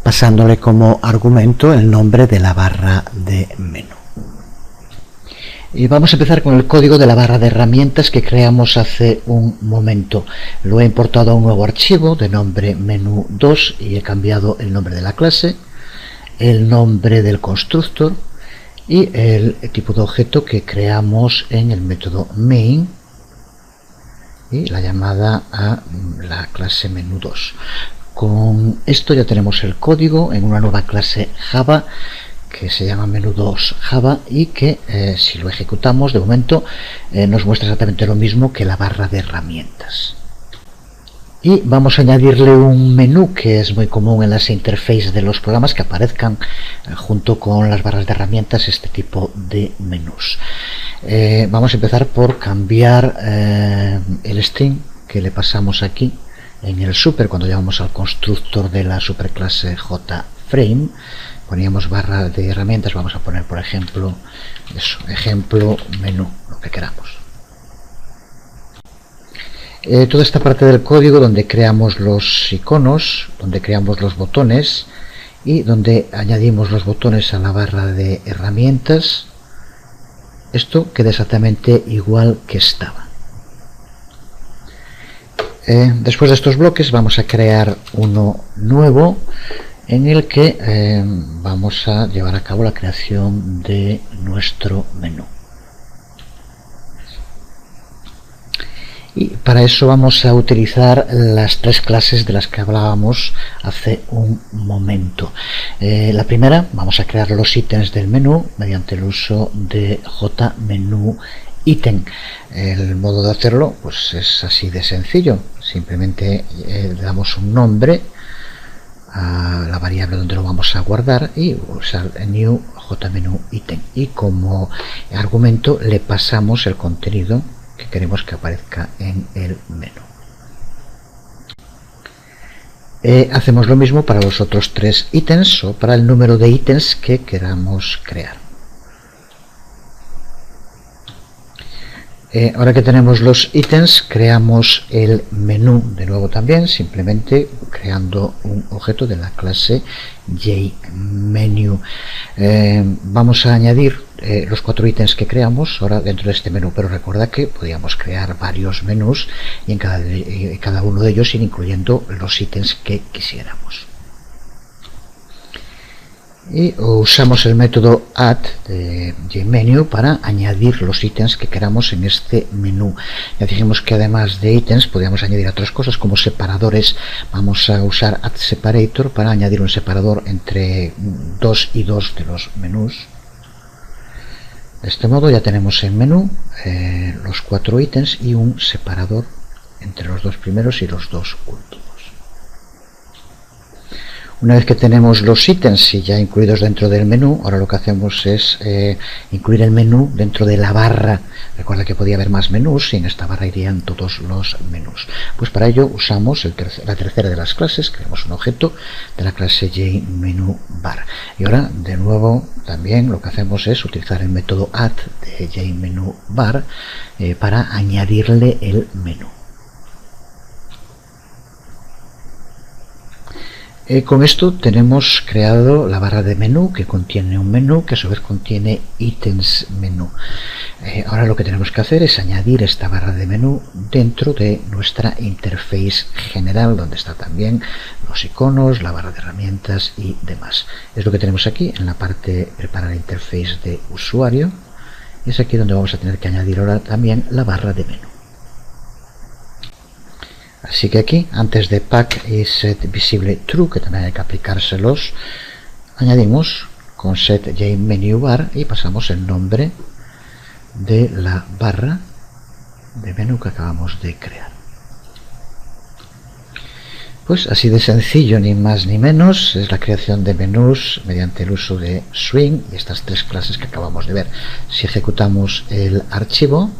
Speaker 1: pasándole como argumento el nombre de la barra de menú. Y vamos a empezar con el código de la barra de herramientas que creamos hace un momento. Lo he importado a un nuevo archivo de nombre menú2 y he cambiado el nombre de la clase, el nombre del constructor y el tipo de objeto que creamos en el método main y la llamada a la clase menú2. Con esto ya tenemos el código en una nueva clase Java que se llama menú2 Java y que si lo ejecutamos de momento nos muestra exactamente lo mismo que la barra de herramientas. Y vamos a añadirle un menú que es muy común en las interfaces de los programas, que aparezcan junto con las barras de herramientas este tipo de menús. Vamos a empezar por cambiar el string que le pasamos aquí en el super cuando llamamos al constructor de la superclase JFrame. Poníamos barra de herramientas, vamos a poner por ejemplo eso, ejemplo menú, lo que queramos. Toda esta parte del código donde creamos los iconos, donde creamos los botones y donde añadimos los botones a la barra de herramientas, esto queda exactamente igual que estaba. Después de estos bloques vamos a crear uno nuevo en el que vamos a llevar a cabo la creación de nuestro menú. Y para eso vamos a utilizar las tres clases de las que hablábamos hace un momento. La primera, vamos a crear los ítems del menú mediante el uso de jMenuItem. El modo de hacerlo pues es así de sencillo. Simplemente le damos un nombre a la variable donde lo vamos a guardar y usar new jMenuItem. Y como argumento le pasamos el contenido que queremos que aparezca en el menú. Hacemos lo mismo para los otros tres ítems o para el número de ítems que queramos crear. Ahora que tenemos los ítems, creamos el menú de nuevo también, simplemente creando un objeto de la clase JMenu. Vamos a añadir los cuatro ítems que creamos ahora dentro de este menú, pero recuerda que podíamos crear varios menús y en cada uno de ellos ir incluyendo los ítems que quisiéramos. Y usamos el método add de JMenu para añadir los ítems que queramos en este menú. Ya dijimos que además de ítems podíamos añadir otras cosas como separadores. Vamos a usar add separator para añadir un separador entre 2 y 2 de los menús. De este modo ya tenemos en menú los cuatro ítems y un separador entre los dos primeros y los dos últimos. Una vez que tenemos los ítems ya incluidos dentro del menú, ahora lo que hacemos es incluir el menú dentro de la barra. Recuerda que podía haber más menús y en esta barra irían todos los menús. Pues para ello usamos la tercera de las clases, creamos un objeto de la clase JMenuBar. Y ahora de nuevo también lo que hacemos es utilizar el método add de JMenuBar para añadirle el menú. Con esto tenemos creado la barra de menú que contiene un menú que a su vez contiene ítems menú. Ahora lo que tenemos que hacer es añadir esta barra de menú dentro de nuestra interface general, donde está también los iconos, la barra de herramientas y demás. Es lo que tenemos aquí en la parte preparar interface de usuario. Y es aquí donde vamos a tener que añadir ahora también la barra de menú. Así que aquí, antes de pack y set visible true, que también hay que aplicárselos, añadimos con set JMenuBar y pasamos el nombre de la barra de menú que acabamos de crear. Pues así de sencillo, ni más ni menos, es la creación de menús mediante el uso de Swing y estas tres clases que acabamos de ver. Si ejecutamos el archivo,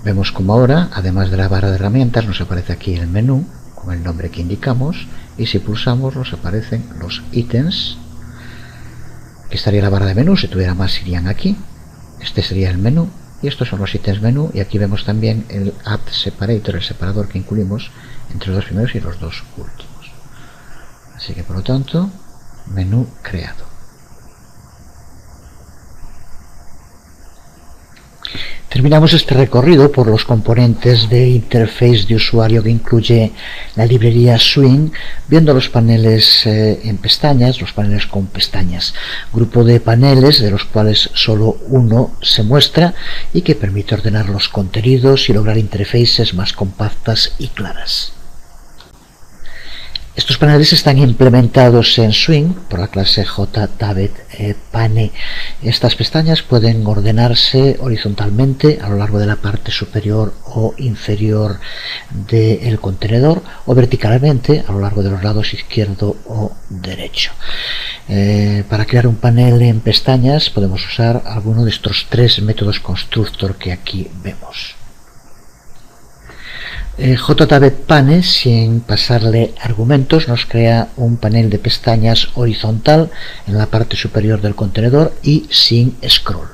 Speaker 1: Vemos como ahora, además de la barra de herramientas, nos aparece aquí el menú con el nombre que indicamos, y si pulsamos nos aparecen los ítems. Aquí estaría la barra de menú, si tuviera más irían aquí. Este sería el menú y estos son los ítems menú, y aquí vemos también el add separator, el separador que incluimos entre los dos primeros y los dos últimos. Así que por lo tanto, menú creado. Terminamos este recorrido por los componentes de interface de usuario que incluye la librería Swing, viendo los paneles en pestañas, los paneles con pestañas, grupo de paneles de los cuales solo uno se muestra y que permite ordenar los contenidos y lograr interfaces más compactas y claras. Estos paneles están implementados en Swing por la clase JTabetPane. Estas pestañas pueden ordenarse horizontalmente a lo largo de la parte superior o inferior del contenedor, o verticalmente a lo largo de los lados izquierdo o derecho. Para crear un panel en pestañas podemos usar alguno de estos tres métodos constructor que aquí vemos. JTabetPane, sin pasarle argumentos, nos crea un panel de pestañas horizontal en la parte superior del contenedor y sin scroll.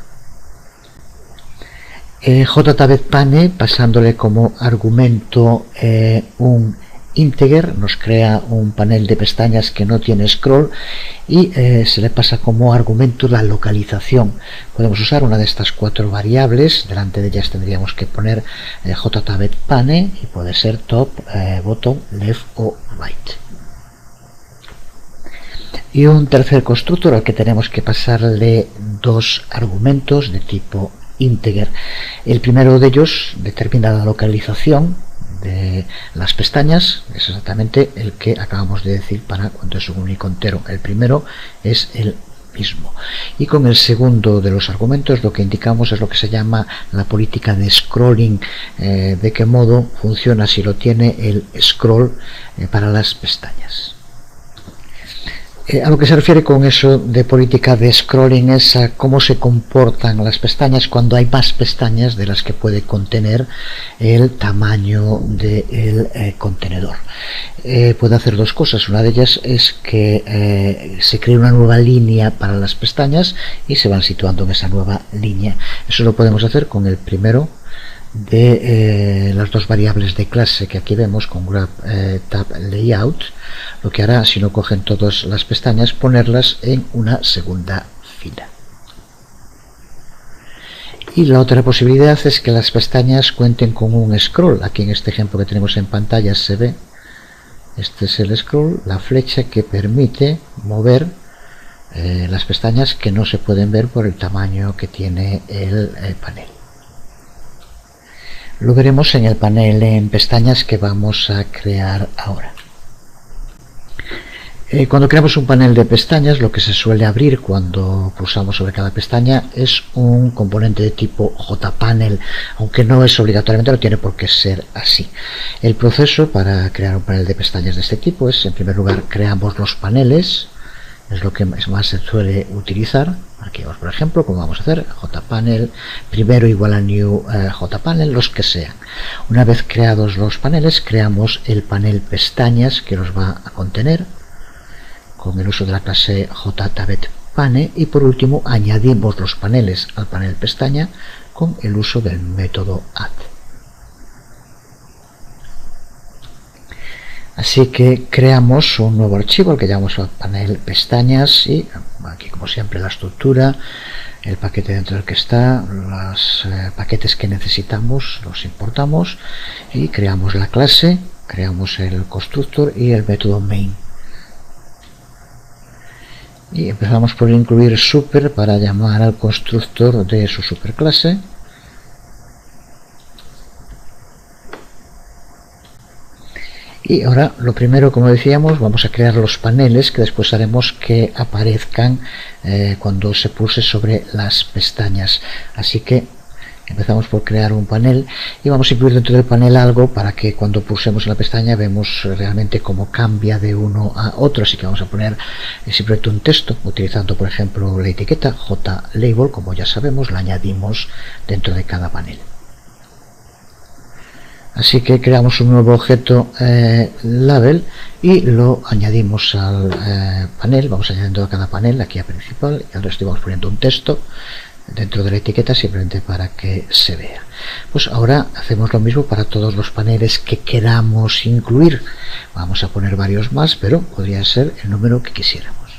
Speaker 1: JTabetPane, pasándole como argumento un integer, nos crea un panel de pestañas que no tiene scroll y se le pasa como argumento la localización. Podemos usar una de estas cuatro variables, delante de ellas tendríamos que poner JTabetPane y puede ser top, bottom, left o right. Y un tercer constructor al que tenemos que pasarle dos argumentos de tipo integer. El primero de ellos determina la localización de las pestañas, es exactamente el que acabamos de decir para cuando es un único entero. El primero es el mismo, y con el segundo de los argumentos lo que indicamos es lo que se llama la política de scrolling, de qué modo funciona si lo tiene el scroll para las pestañas. A lo que se refiere con eso de política de scrolling es a cómo se comportan las pestañas cuando hay más pestañas de las que puede contener el tamaño del contenedor. Puede hacer dos cosas. Una de ellas es que se cree una nueva línea para las pestañas y se van situando en esa nueva línea. Eso lo podemos hacer con el primero de las dos variables de clase que aquí vemos con grab tab layout. Lo que hará, si no cogen todas las pestañas, ponerlas en una segunda fila. Y la otra posibilidad es que las pestañas cuenten con un scroll. Aquí en este ejemplo que tenemos en pantalla se ve, este es el scroll, la flecha que permite mover las pestañas que no se pueden ver por el tamaño que tiene el panel. Lo veremos en el panel en pestañas que vamos a crear ahora. Cuando creamos un panel de pestañas, lo que se suele abrir cuando pulsamos sobre cada pestaña es un componente de tipo JPanel, aunque no es obligatoriamente, no tiene por qué ser así. El proceso para crear un panel de pestañas de este tipo es, en primer lugar, creamos los paneles, es lo que más se suele utilizar. Aquí vamos, por ejemplo, como vamos a hacer, JPanel, primero igual a new JPanel, los que sean. Una vez creados los paneles, creamos el panel pestañas que los va a contener con el uso de la clase JTabetPane, y por último añadimos los paneles al panel pestaña con el uso del método add. Así que creamos un nuevo archivo al que llamamos al panel pestañas, y aquí como siempre la estructura, el paquete dentro del que está, los paquetes que necesitamos los importamos y creamos la clase, creamos el constructor y el método main. Y empezamos por incluir super para llamar al constructor de su superclase. Y ahora lo primero, como decíamos, vamos a crear los paneles que después haremos que aparezcan cuando se pulse sobre las pestañas. Así que empezamos por crear un panel y vamos a incluir dentro del panel algo para que cuando pulsemos en la pestaña vemos realmente cómo cambia de uno a otro. Así que vamos a poner simplemente un texto utilizando, por ejemplo, la etiqueta JLabel, como ya sabemos, la añadimos dentro de cada panel. Así que creamos un nuevo objeto label y lo añadimos al panel. Vamos añadiendo a cada panel aquí a principal y al resto vamos poniendo un texto dentro de la etiqueta simplemente para que se vea. Pues ahora hacemos lo mismo para todos los paneles que queramos incluir. Vamos a poner varios más, pero podría ser el número que quisiéramos.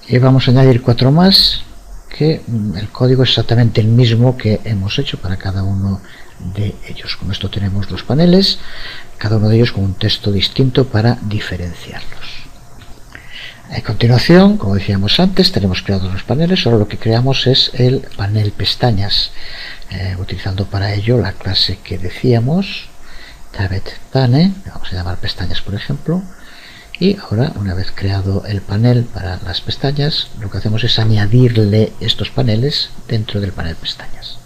Speaker 1: Y vamos a añadir 4 más, que el código es exactamente el mismo que hemos hecho para cada uno de ellos. Con esto tenemos los paneles, cada uno de ellos con un texto distinto para diferenciarlos. A continuación, como decíamos antes, tenemos creados los paneles. Ahora lo que creamos es el panel pestañas, utilizando para ello la clase que decíamos, TabletPane, vamos a llamar pestañas por ejemplo. Y ahora, una vez creado el panel para las pestañas, lo que hacemos es añadirle estos paneles dentro del panel pestañas.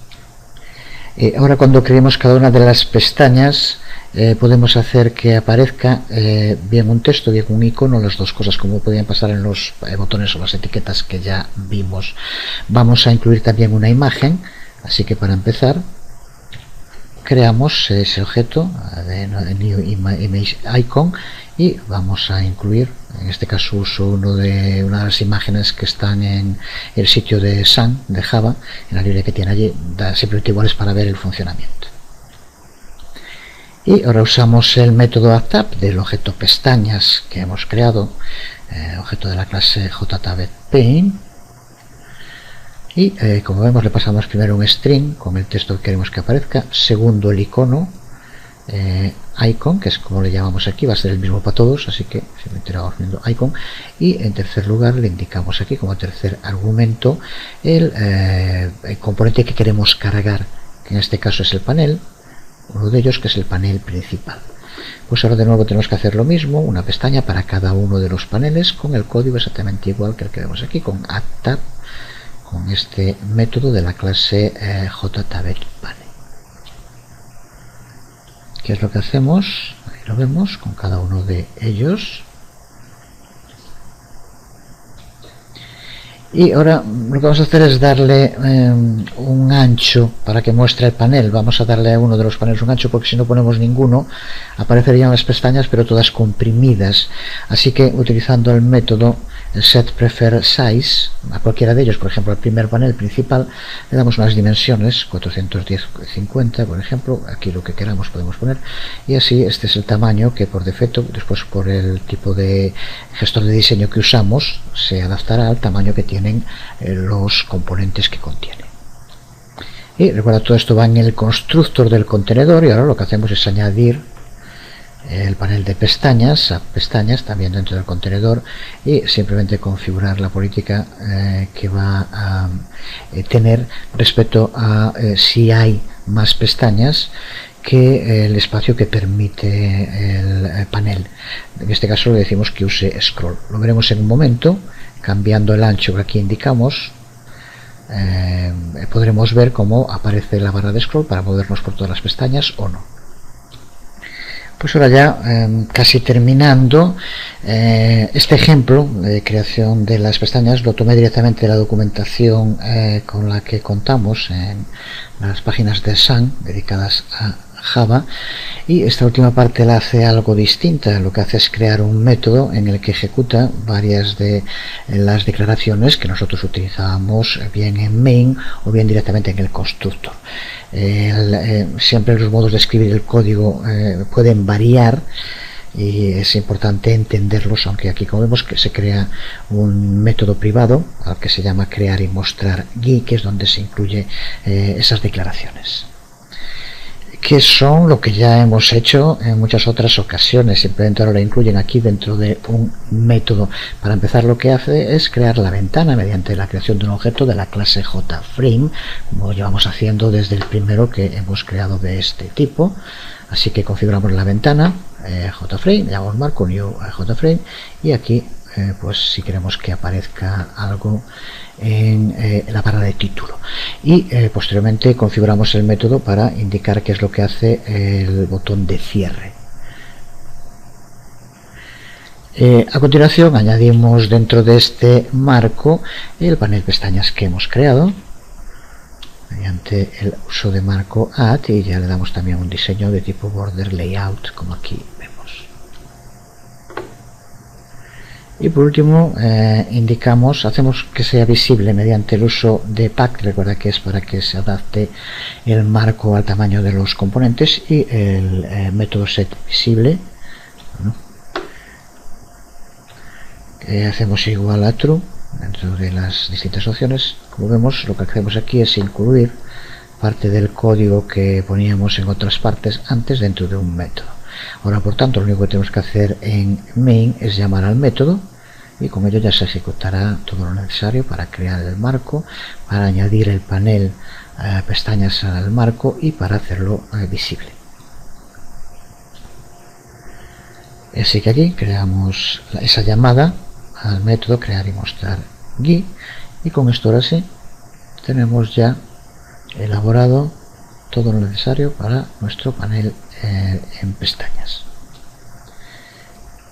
Speaker 1: Ahora cuando creemos cada una de las pestañas, podemos hacer que aparezca bien un texto, bien un icono, las dos cosas, como podían pasar en los botones o las etiquetas que ya vimos. Vamos a incluir también una imagen, así que para empezar creamos ese objeto de New Image Icon y vamos a incluir, en este caso uso una de las imágenes que están en el sitio de Sun, de Java, en la librería que tiene allí, da simplemente iguales para ver el funcionamiento. Y ahora usamos el método addTab del objeto pestañas que hemos creado, objeto de la clase JTabletPane, y como vemos le pasamos primero un string con el texto que queremos que aparezca, segundo el icono, icon, que es como le llamamos aquí, va a ser el mismo para todos, así que simplemente le vamos viendo icon, y en tercer lugar le indicamos aquí como tercer argumento el componente que queremos cargar, que en este caso es el panel, uno de ellos que es el panel principal. Pues ahora de nuevo tenemos que hacer lo mismo, una pestaña para cada uno de los paneles con el código exactamente igual que el que vemos aquí, con addTab, con este método de la clase JTabletPane. ¿Qué es lo que hacemos? Ahí lo vemos con cada uno de ellos. Y ahora lo que vamos a hacer es darle un ancho para que muestre el panel. Vamos a darle a uno de los paneles un ancho porque si no ponemos ninguno aparecerían las pestañas pero todas comprimidas. Así que utilizando el método setPreferSize a cualquiera de ellos, por ejemplo al primer panel principal, le damos unas dimensiones 410x50 por ejemplo, aquí lo que queramos podemos poner, y así este es el tamaño que por defecto, después por el tipo de gestor de diseño que usamos, se adaptará al tamaño que tienen los componentes que contiene. Y recuerda, todo esto va en el constructor del contenedor y ahora lo que hacemos es añadir el panel de pestañas a pestañas también dentro del contenedor y simplemente configurar la política que va a tener respecto a si hay más pestañas que el espacio que permite el panel. En este caso le decimos que use scroll. Lo veremos en un momento. Cambiando el ancho que aquí indicamos, podremos ver cómo aparece la barra de scroll para movernos por todas las pestañas o no. Pues ahora ya casi terminando, este ejemplo de creación de las pestañas lo tomé directamente de la documentación con la que contamos en las páginas de Sun dedicadas a Java, y esta última parte la hace algo distinta. Lo que hace es crear un método en el que ejecuta varias de las declaraciones que nosotros utilizamos bien en main o bien directamente en el constructor. Siempre los modos de escribir el código pueden variar y es importante entenderlos, aunque aquí como vemos que se crea un método privado al que se llama crear y mostrar GUI, que es donde se incluye esas declaraciones, que son lo que ya hemos hecho en muchas otras ocasiones. Simplemente ahora lo incluyen aquí dentro de un método. Para empezar, lo que hace es crear la ventana mediante la creación de un objeto de la clase JFrame, como llevamos haciendo desde el primero que hemos creado de este tipo. Así que configuramos la ventana JFrame, le llamamos marco new JFrame, y aquí pues si queremos que aparezca algo en la barra de título, y posteriormente configuramos el método para indicar qué es lo que hace el botón de cierre. A continuación añadimos dentro de este marco el panel pestañas que hemos creado mediante el uso de marco add, y ya le damos también un diseño de tipo border layout, como aquí vemos. Y por último indicamos, hacemos que sea visible mediante el uso de pack. Recuerda que es para que se adapte el marco al tamaño de los componentes, y el método set visible, bueno, hacemos igual a true dentro de las distintas opciones. Como vemos, lo que hacemos aquí es incluir parte del código que poníamos en otras partes antes dentro de un método. Ahora, por tanto, lo único que tenemos que hacer en main es llamar al método, y con ello ya se ejecutará todo lo necesario para crear el marco, para añadir el panel pestañas al marco y para hacerlo visible. Así que aquí creamos esa llamada al método crear y mostrar GUI, y con esto ahora sí tenemos ya elaborado todo lo necesario para nuestro panel en pestañas.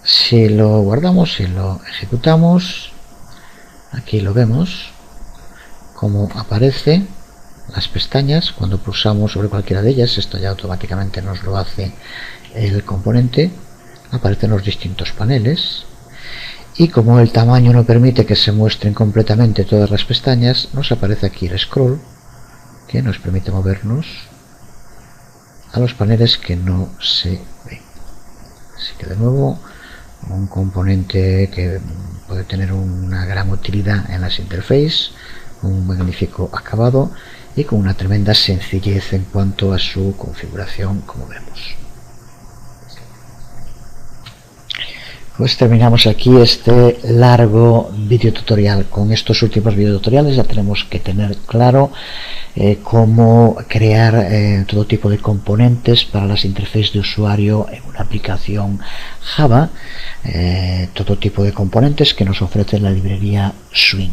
Speaker 1: Si lo guardamos y lo ejecutamos, aquí lo vemos como aparece las pestañas. Cuando pulsamos sobre cualquiera de ellas, esto ya automáticamente nos lo hace el componente, aparecen los distintos paneles, y como el tamaño no permite que se muestren completamente todas las pestañas, nos aparece aquí el scroll, que nos permite movernos a los paneles que no se ven. Así que de nuevo, un componente que puede tener una gran utilidad en las interfaces, un magnífico acabado y con una tremenda sencillez en cuanto a su configuración, como vemos. Pues terminamos aquí este largo video tutorial. Con estos últimos video tutoriales ya tenemos que tener claro cómo crear todo tipo de componentes para las interfaces de usuario en una aplicación Java, todo tipo de componentes que nos ofrece la librería Swing.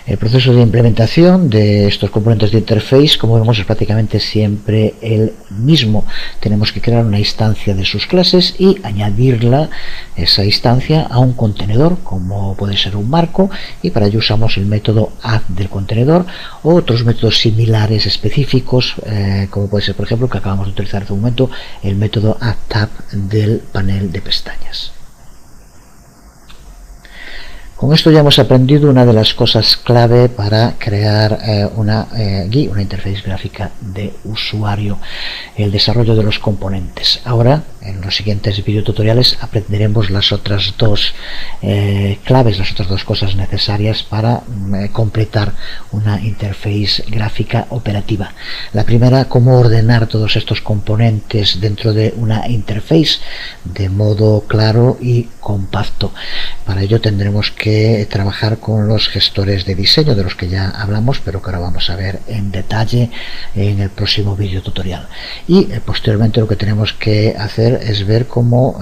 Speaker 1: El proceso de implementación de estos componentes de interface, como vemos, es prácticamente siempre el mismo. Tenemos que crear una instancia de sus clases y añadirla, esa instancia, a un contenedor, como puede ser un marco, y para ello usamos el método add del contenedor o otros métodos similares específicos, como puede ser, por ejemplo, que acabamos de utilizar hace un momento, el método add tab del panel de pestañas. Con esto ya hemos aprendido una de las cosas clave para crear una GUI, una interfaz gráfica de usuario, el desarrollo de los componentes. Ahora, en los siguientes videotutoriales, aprenderemos las otras dos claves, las otras dos cosas necesarias para completar una interfaz gráfica operativa. La primera, cómo ordenar todos estos componentes dentro de una interfaz de modo claro y compacto. Para ello tendremos que trabajar con los gestores de diseño, de los que ya hablamos, pero que ahora vamos a ver en detalle en el próximo video tutorial. Y posteriormente lo que tenemos que hacer es ver cómo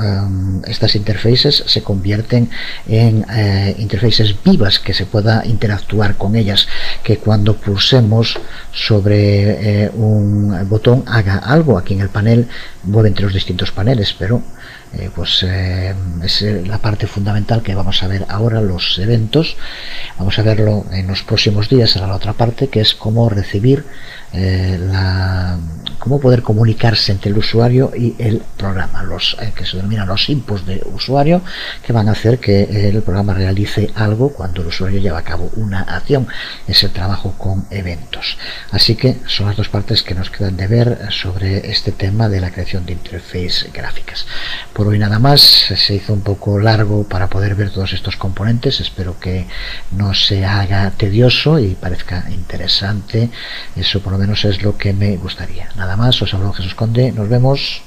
Speaker 1: estas interfaces se convierten en interfaces vivas, que se pueda interactuar con ellas, que cuando pulsemos sobre un botón haga algo. Aquí en el panel mueve entre los distintos paneles, pero es la parte fundamental que vamos a ver ahora, los eventos. Vamos a verlo en los próximos días, será la otra parte, que es cómo recibir cómo poder comunicarse entre el usuario y el programa, que se denominan los inputs de usuario, que van a hacer que el programa realice algo cuando el usuario lleva a cabo una acción. Es el trabajo con eventos. Así que son las dos partes que nos quedan de ver sobre este tema de la creación de interfaces gráficas. Por hoy nada más, se hizo un poco largo para poder ver todos estos componentes. Espero que no se haga tedioso y parezca interesante. Eso por lo menos es lo que me gustaría. Nada más, os hablo Jesús Conde, nos vemos.